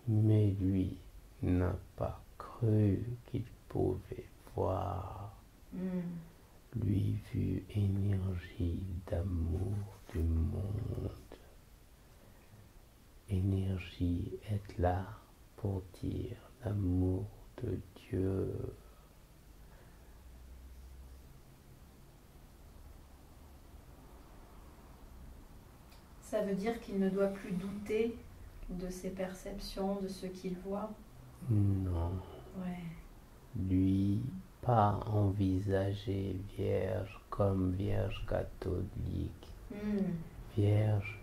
mais lui n'a pas cru qu'il pouvait voir. Lui vu énergie d'amour du monde. Énergie est là pour dire l'amour de Dieu. Ça veut dire qu'il ne doit plus douter de ses perceptions, de ce qu'il voit? Non. Ouais. Lui, pas envisager Vierge comme Vierge catholique. Vierge,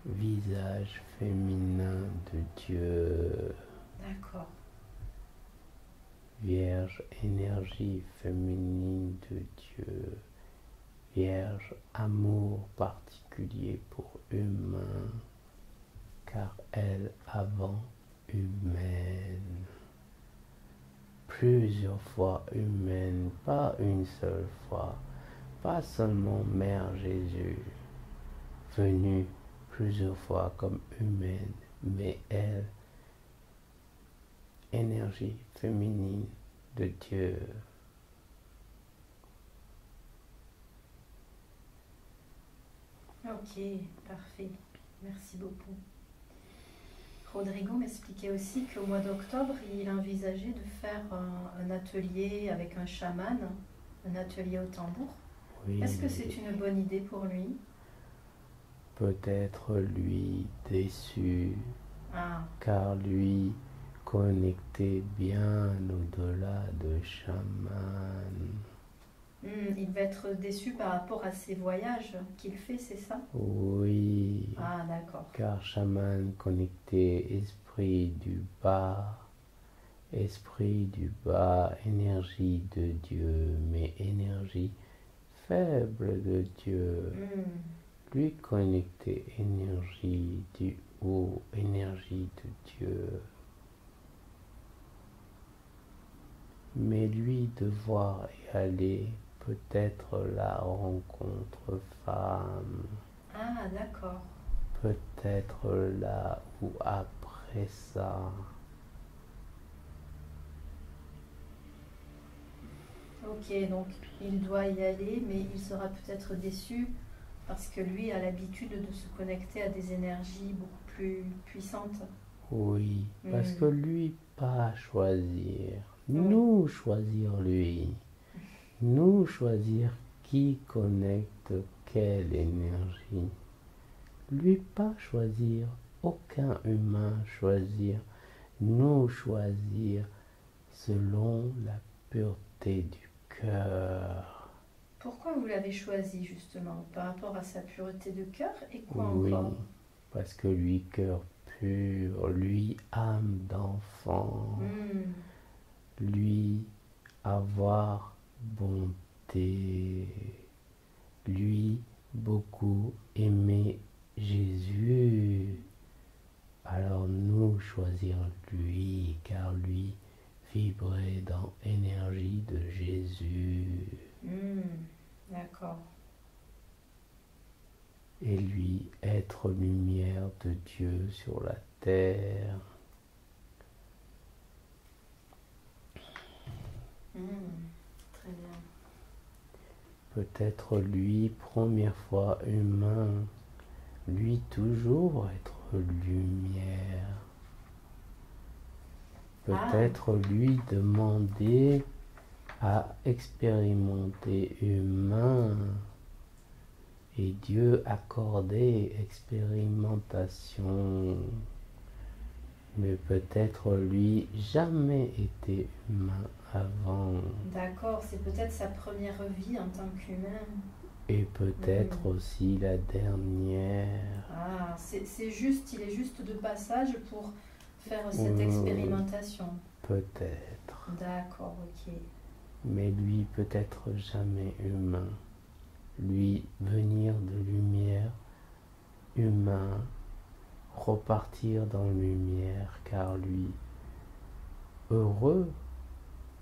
visage féminin de Dieu. D'accord. Vierge, énergie féminine de Dieu. Vierge, amour particulier pour humain, car elle avant humaine. Plusieurs fois humaine, pas une seule fois, pas seulement Mère Jésus, venue plusieurs fois comme humaine, mais elle, énergie féminine de Dieu. Ok, parfait. Merci beaucoup. Rodrigo m'expliquait aussi qu'au mois d'octobre, il envisageait de faire un atelier avec un chaman, un atelier au tambour. Oui. Est-ce que c'est une bonne idée pour lui? Peut-être lui déçu, car lui connecté bien au-delà de chaman. Il va être déçu par rapport à ses voyages qu'il fait, c'est ça? Oui. Ah, d'accord. Car chaman connecté, esprit du bas, énergie de Dieu, mais énergie faible de Dieu. Lui connecté, énergie du haut, énergie de Dieu. Mais lui devoir y aller, peut-être la rencontre femme. Ah, d'accord. Peut-être là ou après ça. Ok, donc il doit y aller, mais il sera peut-être déçu parce que lui a l'habitude de se connecter à des énergies beaucoup plus puissantes. Oui, parce que lui, pas choisir. Nous choisir lui. Nous choisir qui connecte quelle énergie. Lui pas choisir, aucun humain choisir. Nous choisir selon la pureté du cœur. Pourquoi vous l'avez choisi justement? Par rapport à sa pureté de cœur et quoi encore? Oui, parce que lui, cœur pur, lui, âme d'enfant, lui, avoir bonté, lui, beaucoup aimer Jésus. Alors nous choisir lui, car lui vibrait dans l'énergie de Jésus. D'accord. Et lui être lumière de Dieu sur la terre. Très bien. Peut-être lui, première fois humain, lui toujours être lumière. Peut-être lui demander à expérimenter humain et Dieu accorder expérimentation. Mais peut-être lui jamais été humain avant. D'accord, c'est peut-être sa première vie en tant qu'humain. Et peut-être aussi la dernière. Ah, c'est juste, il est juste de passage pour faire cette expérimentation. Peut-être. D'accord, ok. Mais lui peut-être jamais humain. Lui venir de lumière, humain, repartir dans lumière, car lui heureux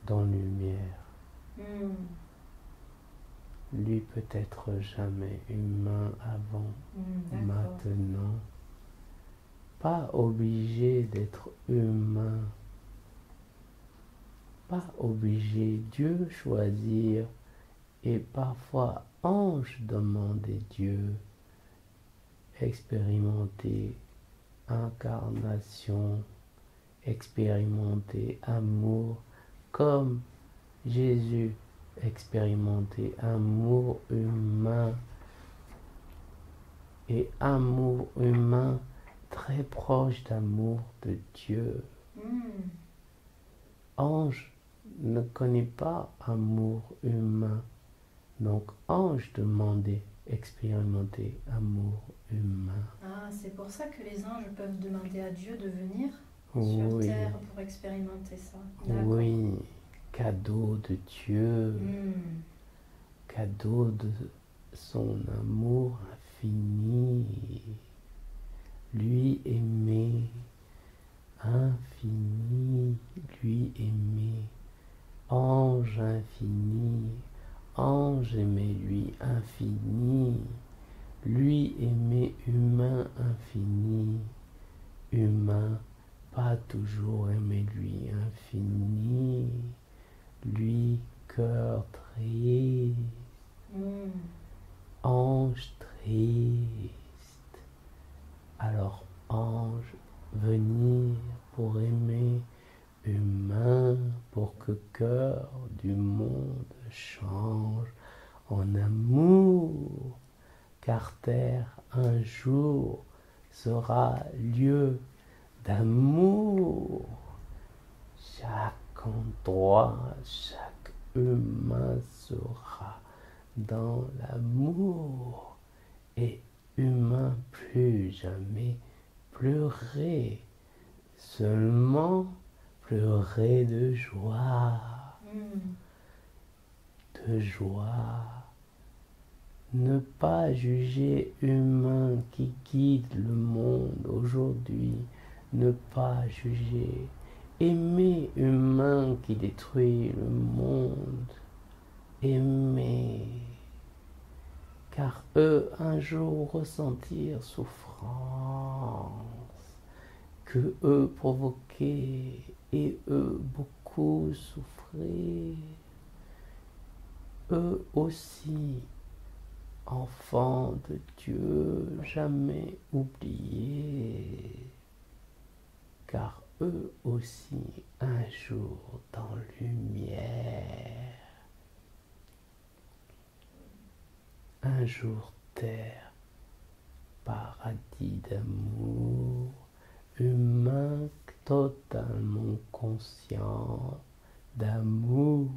dans lumière. Lui peut-être jamais humain avant, maintenant. Pas obligé d'être humain. Pas obligé. Dieu choisir et parfois ange demander Dieu. Expérimenter incarnation, expérimenter amour comme Jésus expérimenter amour humain et amour humain très proche d'amour de Dieu. Ange ne connaît pas amour humain, donc ange demandait expérimenter amour humain. Ah, c'est pour ça que les anges peuvent demander à Dieu de venir sur terre pour expérimenter ça. Oui, cadeau de Dieu, cadeau de son amour infini, lui aimé, infini, lui aimé, ange infini, ange aimé, lui infini, lui aimé, humain infini, humain pas toujours aimé, lui infini, lui cœur triste, ange triste. Alors ange venir pour aimer, humain pour que cœur du monde change en amour, car terre un jour sera lieu d'amour. Chaque endroit, chaque humain sera dans l'amour et humain plus jamais pleurer, seulement pleurer de joie, de joie. Ne pas juger humain qui guide le monde aujourd'hui, ne pas juger. Aimer humain qui détruit le monde, aimer, car eux un jour ressentir souffrance, que eux provoquer et eux beaucoup souffrir, eux aussi enfants de Dieu jamais oubliés, car eux aussi un jour dans lumière, un jour terre, paradis d'amour, humain totalement conscient d'amour,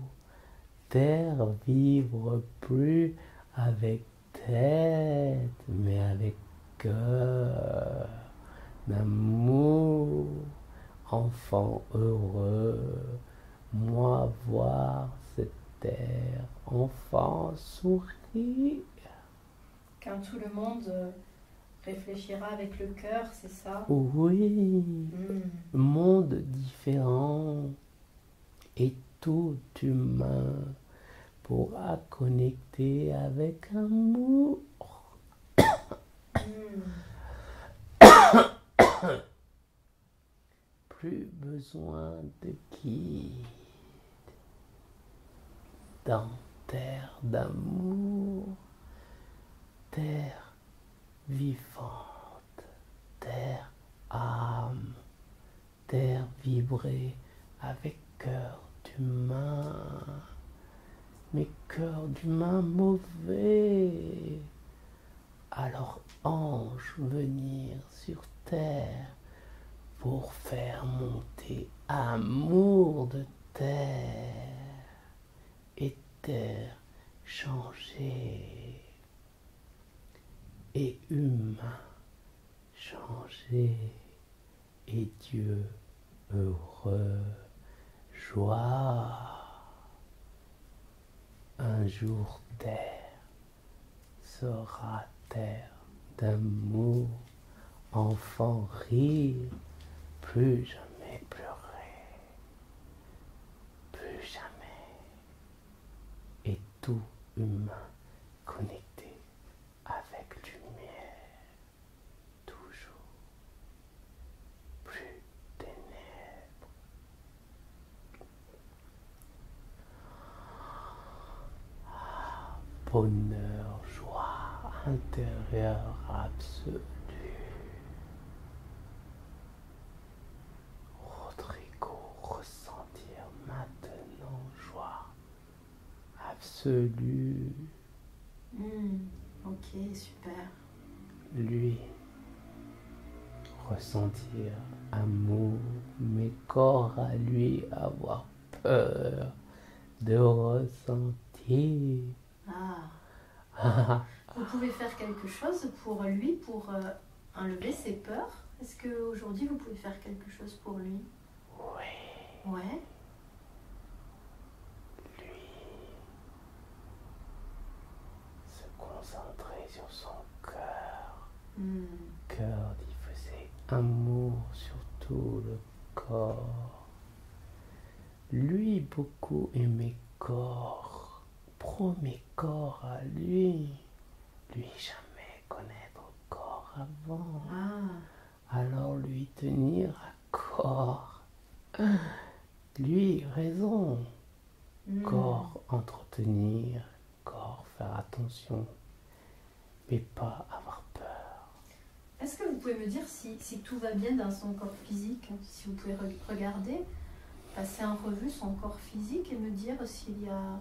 terre vivre plus avec tête, mais avec cœur, d'amour, enfant heureux, moi voir cette terre, enfant sourire. Quand tout le monde réfléchira avec le cœur, c'est ça? Oui, monde différent et tout humain pourra connecter avec amour. Plus besoin de guide dans terre d'amour, terre vivante, terre âme, terre vibrée avec cœur d'humain, mais cœur d'humain mauvais. Alors ange venir sur terre pour faire monter amour de terre et terre changer et humain changer et Dieu heureux, joie. Un jour terre sera terre d'amour, enfant rire, plus jamais pleurer, plus jamais, et tout humain connecté avec lumière, toujours, plus ténèbres. Bonheur, joie intérieure absolue. Rodrigo, ressentir maintenant joie absolue. Ok, super. Lui, ressentir amour, mais corps à lui avoir peur de ressentir. Vous pouvez faire quelque chose pour lui, pour enlever ses peurs. Est-ce qu'aujourd'hui, vous pouvez faire quelque chose pour lui? Oui. Ouais. Lui, se concentrer sur son cœur. Cœur diffuser amour sur tout le corps. Lui beaucoup aimer corps. Premier corps à lui. Lui jamais connaître corps avant. Alors lui tenir à corps. Lui raison. Corps entretenir. Corps faire attention. Mais pas avoir peur. Est-ce que vous pouvez me dire si tout va bien dans son corps physique? Si vous pouvez regarder, passer en revue son corps physique et me dire s'il y a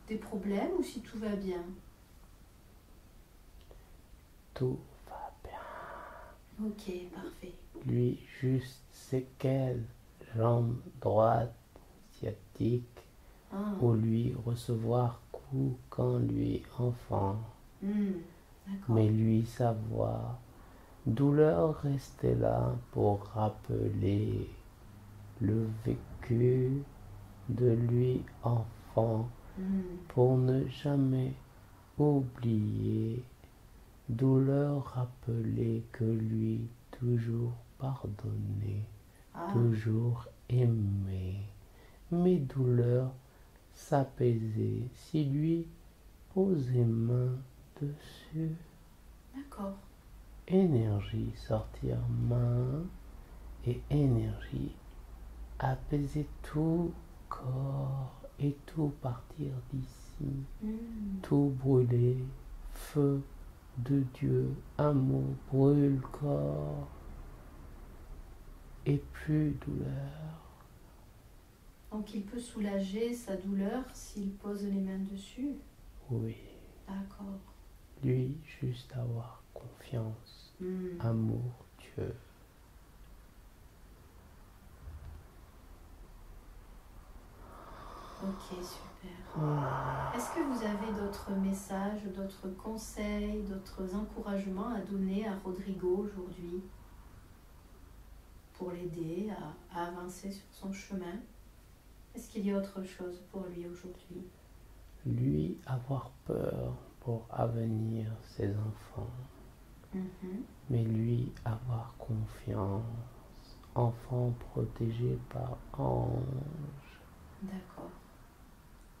des problèmes ou si tout va bien. Tout va bien. Ok, parfait. Lui, juste séquelles, jambe droite, sciatique, ou lui recevoir coup quand lui enfant. Mais lui savoir, douleur rester là pour rappeler le vécu de lui enfant, pour ne jamais oublier, douleur rappeler que lui toujours pardonner, toujours aimer, mais douleur s'apaiser si lui poser main dessus. D'accord. Énergie sortir main et énergie apaiser tout corps et tout partir d'ici. Tout brûler, feu de Dieu, amour brûle corps et plus douleur. Donc il peut soulager sa douleur s'il pose les mains dessus? Oui. D'accord. Lui, juste avoir confiance, amour, Dieu. Ok, super. Est-ce que vous avez d'autres messages, d'autres conseils, d'autres encouragements à donner à Rodrigo aujourd'hui pour l'aider à avancer sur son chemin? Est-ce qu'il y a autre chose pour lui aujourd'hui? Lui, avoir peur pour avenir ses enfants. Mais lui, avoir confiance. Enfant protégé par ange. D'accord.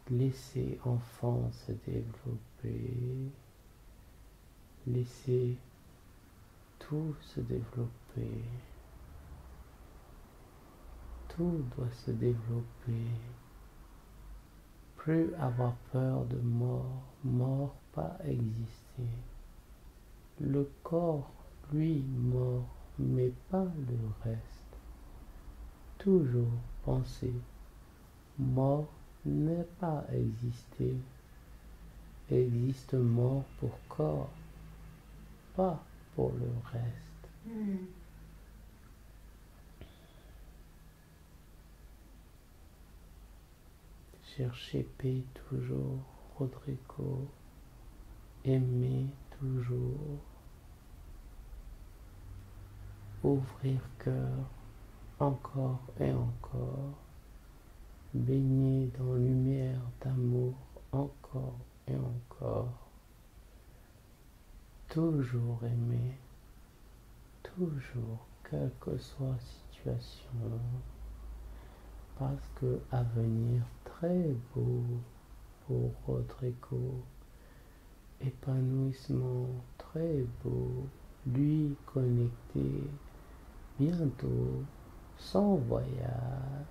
Laisser enfant se développer. Laisser tout se développer. Tout doit se développer. Plus avoir peur de mort. Mort pas exister. Le corps, lui, mort, mais pas le reste. Toujours penser, mort n'est pas exister. Existe mort pour corps, pas pour le reste. Chercher paix toujours, Rodrigo. Aimer toujours. Ouvrir cœur, encore et encore, baigné dans lumière d'amour encore et encore, toujours aimé, toujours, quelle que soit la situation, parce que avenir très beau pour Rodrigo, épanouissement très beau, lui connecté, bientôt, sans voyage,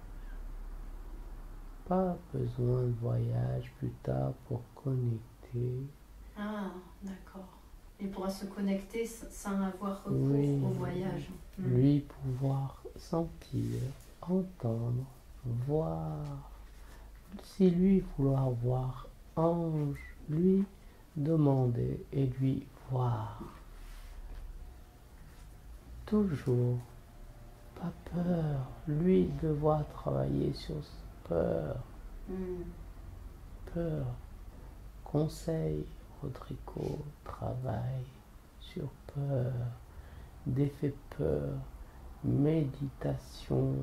pas besoin de voyage plus tard pour connecter. Ah, d'accord. Il pourra se connecter sans avoir recours Oui, au voyage. lui pouvoir sentir, entendre, voir. Si lui vouloir voir ange, lui demander et lui voir. Toujours, pas peur, lui devoir travailler sur peur. Peur, conseil, Rodrigo, travail sur peur, défait peur, méditation,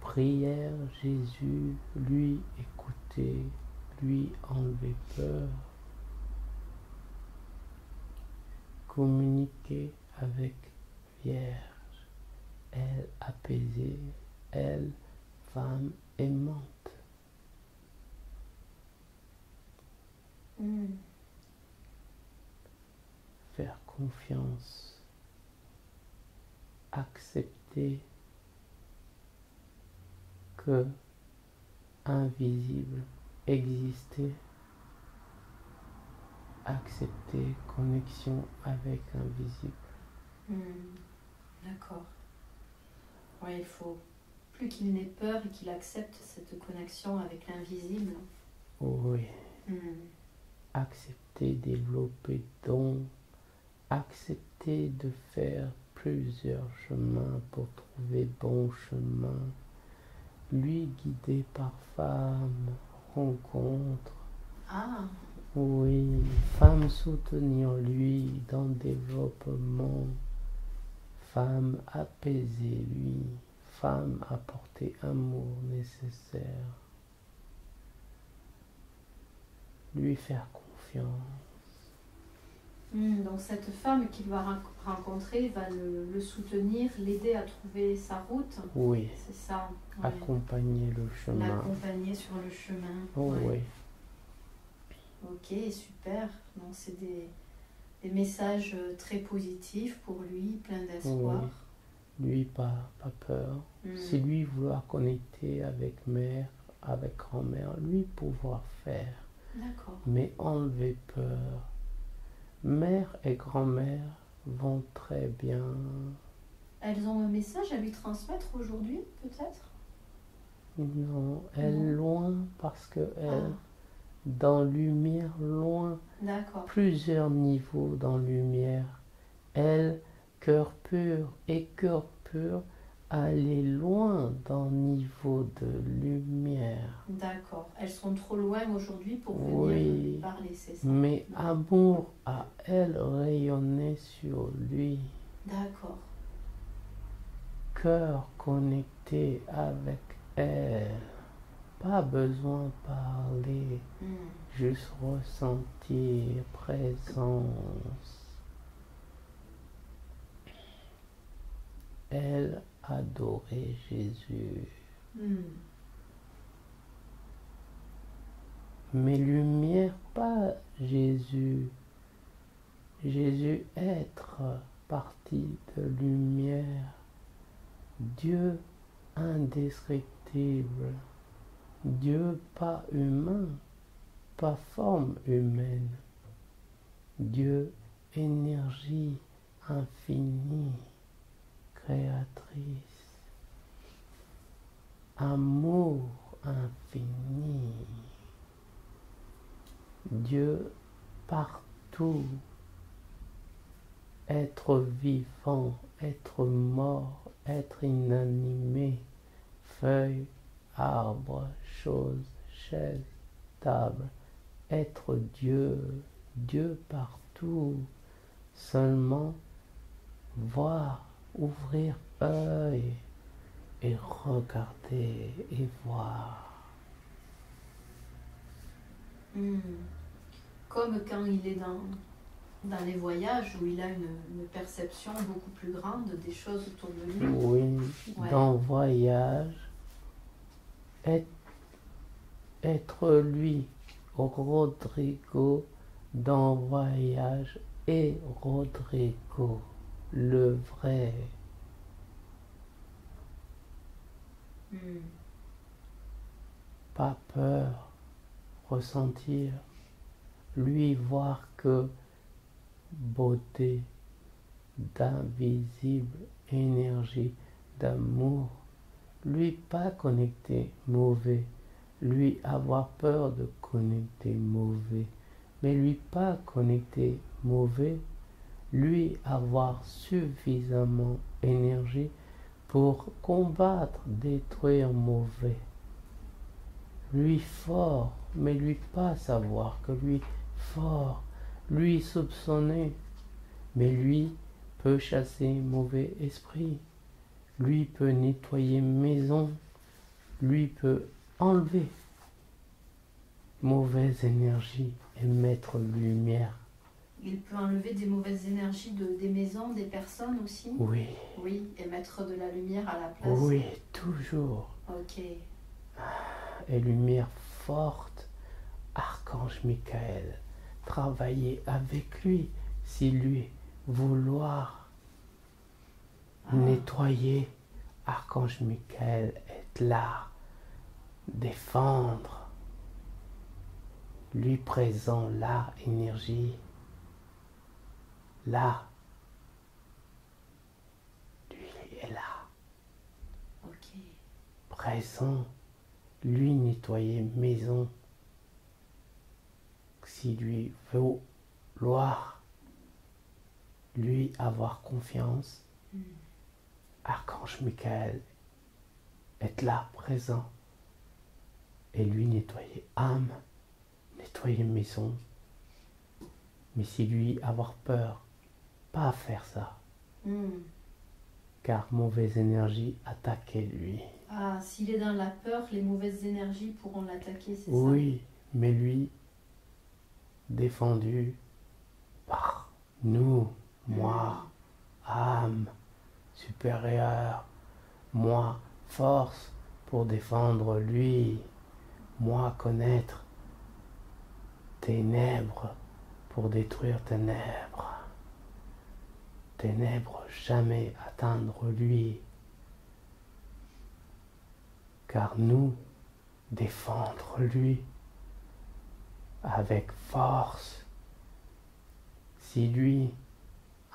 prière, Jésus, lui écouter, lui enlever peur, communiquer avec Vierge, elle apaisée, elle femme aimante. Faire confiance, accepter que invisible existait, accepter connexion avec invisible. D'accord. Ouais, il faut plus qu'il n'ait peur et qu'il accepte cette connexion avec l'invisible. Oui. Accepter, développer don, accepter de faire plusieurs chemins pour trouver bon chemin, lui guider par femme, rencontre. Ah. Oui, femme soutenir lui dans le développement, femme apaiser lui, femme apporter amour nécessaire, lui faire confiance. Donc cette femme qu'il va rencontrer va le soutenir, l'aider à trouver sa route. Oui. C'est ça. Ouais. Accompagner le chemin. L'accompagner sur le chemin. Oh, ouais. Oui. Ok, super. Donc c'est des messages très positifs pour lui, plein d'espoir. Oui. Lui, pas peur. Si lui vouloir connecter avec mère, avec grand-mère, lui pouvoir faire. D'accord. Mais enlever peur. Mère et grand-mère vont très bien. Elles ont un message à lui transmettre aujourd'hui, peut-être? Non, elle loin parce que elle, Ah. dans lumière loin. D'accord. Plusieurs niveaux dans lumière. Elle, cœur pur et cœur pur, aller loin dans niveau de lumière. D'accord. Elles sont trop loin aujourd'hui pour venir lui parler, c'est ça? Mais amour à elle rayonner sur lui. D'accord. Cœur connecté avec elle. Pas besoin de parler, juste ressentir présence. Elle adorait Jésus. Mais lumière, pas Jésus. Jésus être partie de lumière. Dieu indescriptible. Dieu pas humain, pas forme humaine. Dieu énergie infinie, créatrice. Amour infini. Dieu partout. Être vivant, être mort, être inanimé, feuille, arbre, chose, chaise, table, être Dieu, Dieu partout, seulement voir, ouvrir œil, et regarder et voir. Comme quand il est dans les voyages où il a une perception beaucoup plus grande des choses autour de lui. Oui, Ouais. dans le voyage, être lui, Rodrigo, dans le voyage, et Rodrigo, le vrai. Pas peur, ressentir, lui voir que beauté, d'invisible énergie, d'amour, lui pas connecté mauvais, lui avoir peur de connecter mauvais, mais lui pas connecté mauvais, lui avoir suffisamment énergie pour combattre, détruire mauvais. Lui fort, mais lui pas savoir que lui fort, lui soupçonner, mais lui peut chasser mauvais esprit, lui peut nettoyer maison, lui peut enlever mauvaise énergie et mettre lumière. Il peut enlever des mauvaises énergies des maisons, des personnes aussi. Oui. Oui, et mettre de la lumière à la place. Oui, toujours. Ok. Et lumière forte, Archange Michael, travailler avec lui, si lui vouloir nettoyer, Archange Michael est là, défendre, lui présent la énergie, là, lui est là, Ok. présent, lui nettoyer maison, si lui veut vouloir, lui avoir confiance, Archange Michael est là, présent, et lui nettoyer âme, nettoyer maison. Mais si lui avoir peur, pas faire ça, car mauvaise énergie attaquer lui. Ah, s'il est dans la peur, les mauvaises énergies pourront l'attaquer, c'est ça? Oui, mais lui, défendu par nous, moi, âme supérieure, moi, force pour défendre lui, moi, connaître ténèbres pour détruire ténèbres, ténèbres jamais atteindre lui, car nous, défendre lui avec force, si lui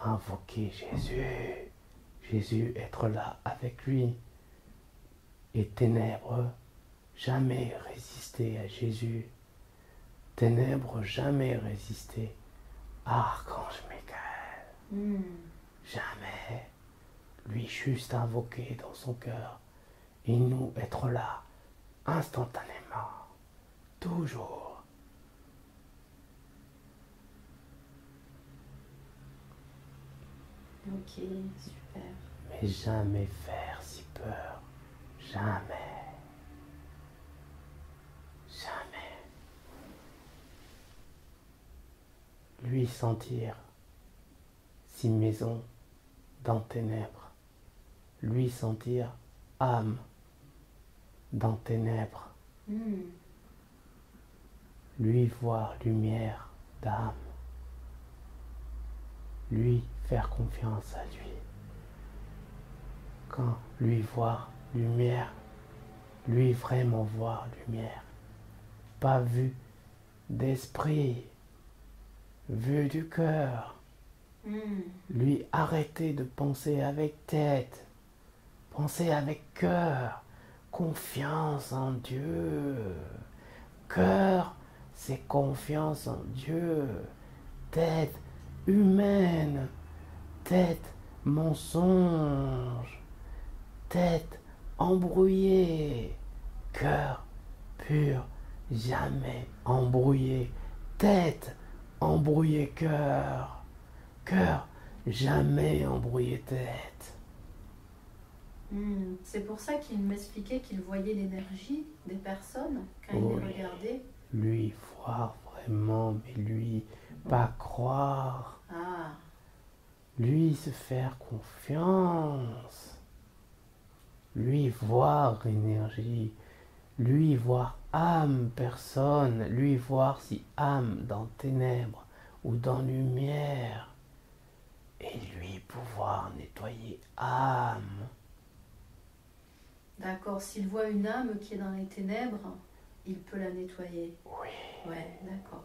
invoquer Jésus, Jésus être là avec lui, et ténèbres jamais résister à Jésus, ténèbres jamais résister à Archange Michael, jamais, lui juste invoquer dans son cœur, et nous être là instantanément, toujours. Ok, super. Mais jamais faire si peur, jamais, jamais. Lui sentir si maison dans ténèbres, lui sentir âme dans ténèbres, lui voir lumière d'âme, lui faire confiance à lui. Quand lui voir lumière, lui vraiment voir lumière, pas vue d'esprit, vue du cœur, lui arrêter de penser avec tête, penser avec cœur, confiance en Dieu. Cœur, c'est confiance en Dieu. Tête humaine, tête mensonge, tête embrouillée, cœur pur, jamais embrouillé, tête embrouillé cœur, cœur jamais embrouillé tête. C'est pour ça qu'il m'expliquait qu'il voyait l'énergie des personnes quand il Oui. les regardait. Lui voir vraiment, mais lui pas croire. Ah, Lui se faire confiance. Lui voir énergie. Lui voir âme personne. Lui voir si âme dans ténèbres ou dans lumière. Et lui pouvoir nettoyer âme. d'accord. S'il voit une âme qui est dans les ténèbres, il peut la nettoyer. Oui, Ouais, d'accord.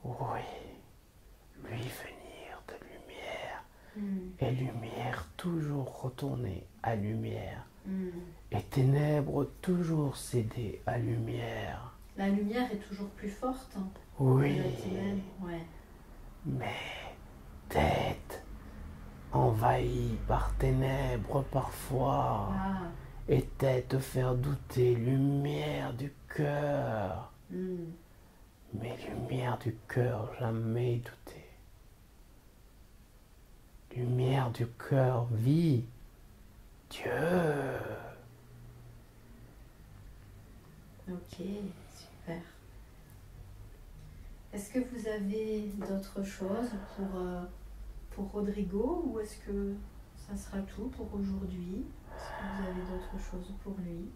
oui. Lui venir de lumière. Hmm, Et lumière toujours retourner à lumière. hmm. Et ténèbres toujours céder à lumière. La lumière est toujours plus forte que Oui, la ténèbre. Ouais. mais tête envahie par ténèbres parfois. Ah, Et tête faire douter lumière du cœur. hmm. Mais lumière du cœur jamais douter. Lumière du cœur vie. Dieu. Ok, super. Est-ce que vous avez d'autres choses pour Rodrigo ou est-ce que ça sera tout pour aujourd'hui? Est-ce que vous avez d'autres choses pour lui?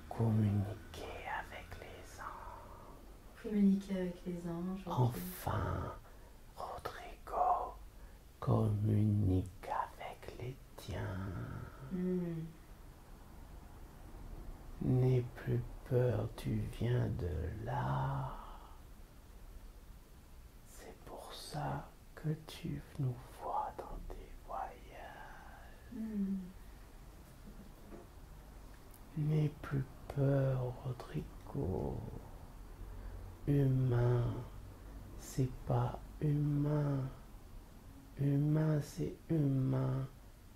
Communiquer avec les anges. Communiquer avec les anges. Ok. Enfin, Rodrigo communique avec les tiens. Hmm, N'aie plus peur, tu viens de là. C'est pour ça que tu nous vois dans tes voyages. hmm. N'aie plus peur, Rodrigo. Humain, c'est pas humain. Humain, c'est humain.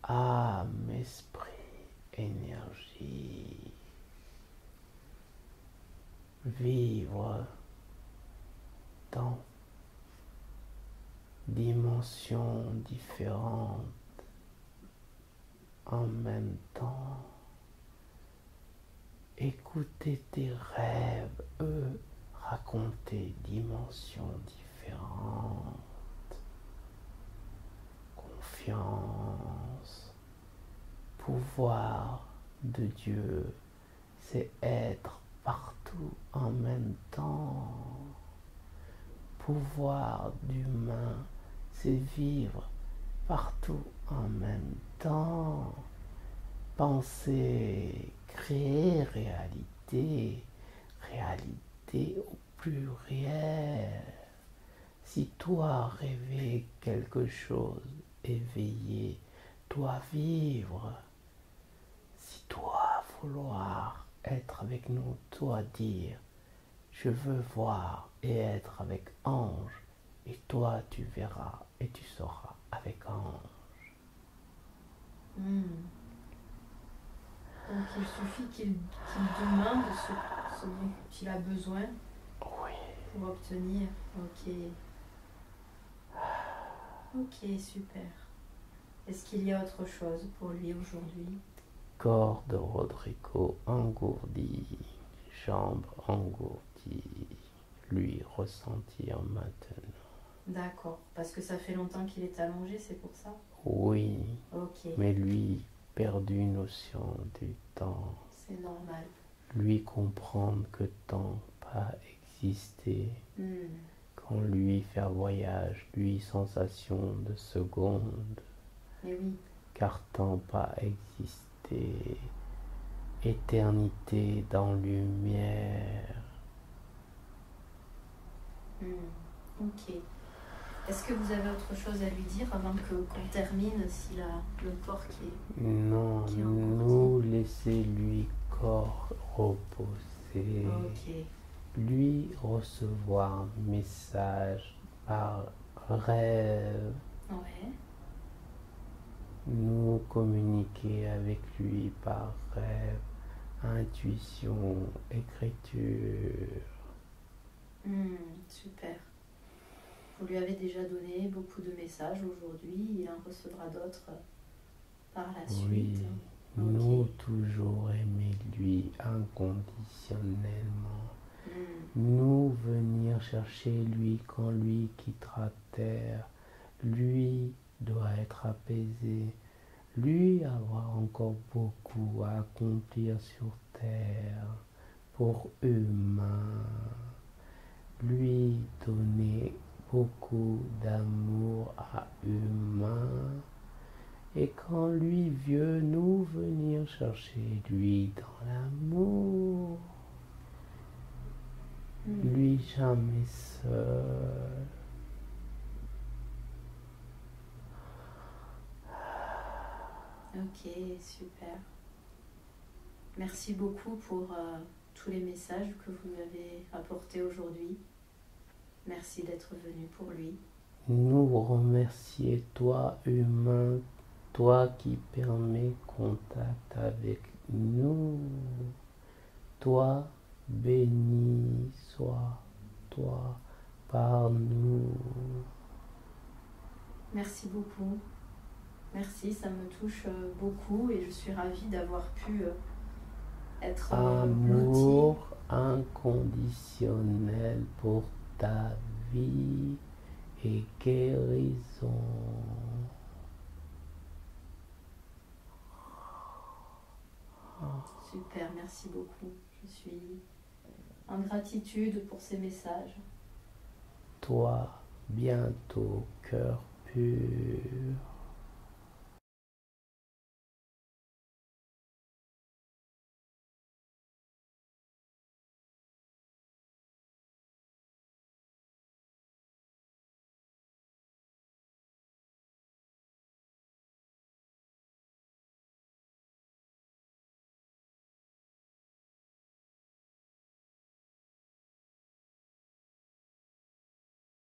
Âme, esprit, énergie. Vivre dans dimensions différentes en même temps. Écouter tes rêves, eux, raconter dimensions différentes. Confiance, pouvoir de Dieu, c'est être partout en même temps. Pouvoir d'humain, c'est vivre partout en même temps. Penser, créer réalité, réalité au pluriel. Si toi rêver quelque chose, éveiller, toi vivre. Si toi vouloir être avec nous, toi dire, je veux voir et être avec ange, et toi tu verras et tu seras avec ange. Hmm. Donc il suffit qu'il demande ce dont il a besoin Oui, pour obtenir. Ok. Ok, super. Est-ce qu'il y a autre chose pour lui aujourd'hui? corps de Rodrigo engourdi, jambes engourdies, lui ressentir maintenant. D'accord, parce que ça fait longtemps qu'il est allongé, c'est pour ça? Oui, Ok, mais lui perdu notion du temps. c'est normal. Lui comprendre que temps pas existé. Hmm. Quand lui faire voyage, lui sensation de seconde. Mais oui, Car temps pas existé. Éternité dans lumière. ok. Est-ce que vous avez autre chose à lui dire avant qu'on termine s'il a le corps qui est... Non, Qui nous laisser lui corps reposer. Ok, Lui recevoir message par rêve. ouais. Nous communiquer avec lui par rêve, intuition, écriture. Super. Vous lui avez déjà donné beaucoup de messages aujourd'hui, il en recevra d'autres par la Oui, suite. nous Ok. toujours aimer lui inconditionnellement. Hmm. Nous venir chercher lui quand lui quittera terre. Lui doit être apaisé. Lui avoir encore beaucoup à accomplir sur terre pour humain. Lui donner beaucoup d'amour à humain. Et quand lui veut nous venir chercher lui dans l'amour, lui jamais seul. Ok, super. Merci beaucoup pour tous les messages que vous lui avez apportés aujourd'hui. Merci d'être venu pour lui. Nous remercier toi humain, toi qui permets contact avec nous. Toi béni sois toi par nous. Merci beaucoup. Merci, ça me touche beaucoup et je suis ravie d'avoir pu être l'outil. Amour inconditionnel pour ta vie et guérison. Super, merci beaucoup. Je suis en gratitude pour ces messages. Toi, bientôt, cœur pur.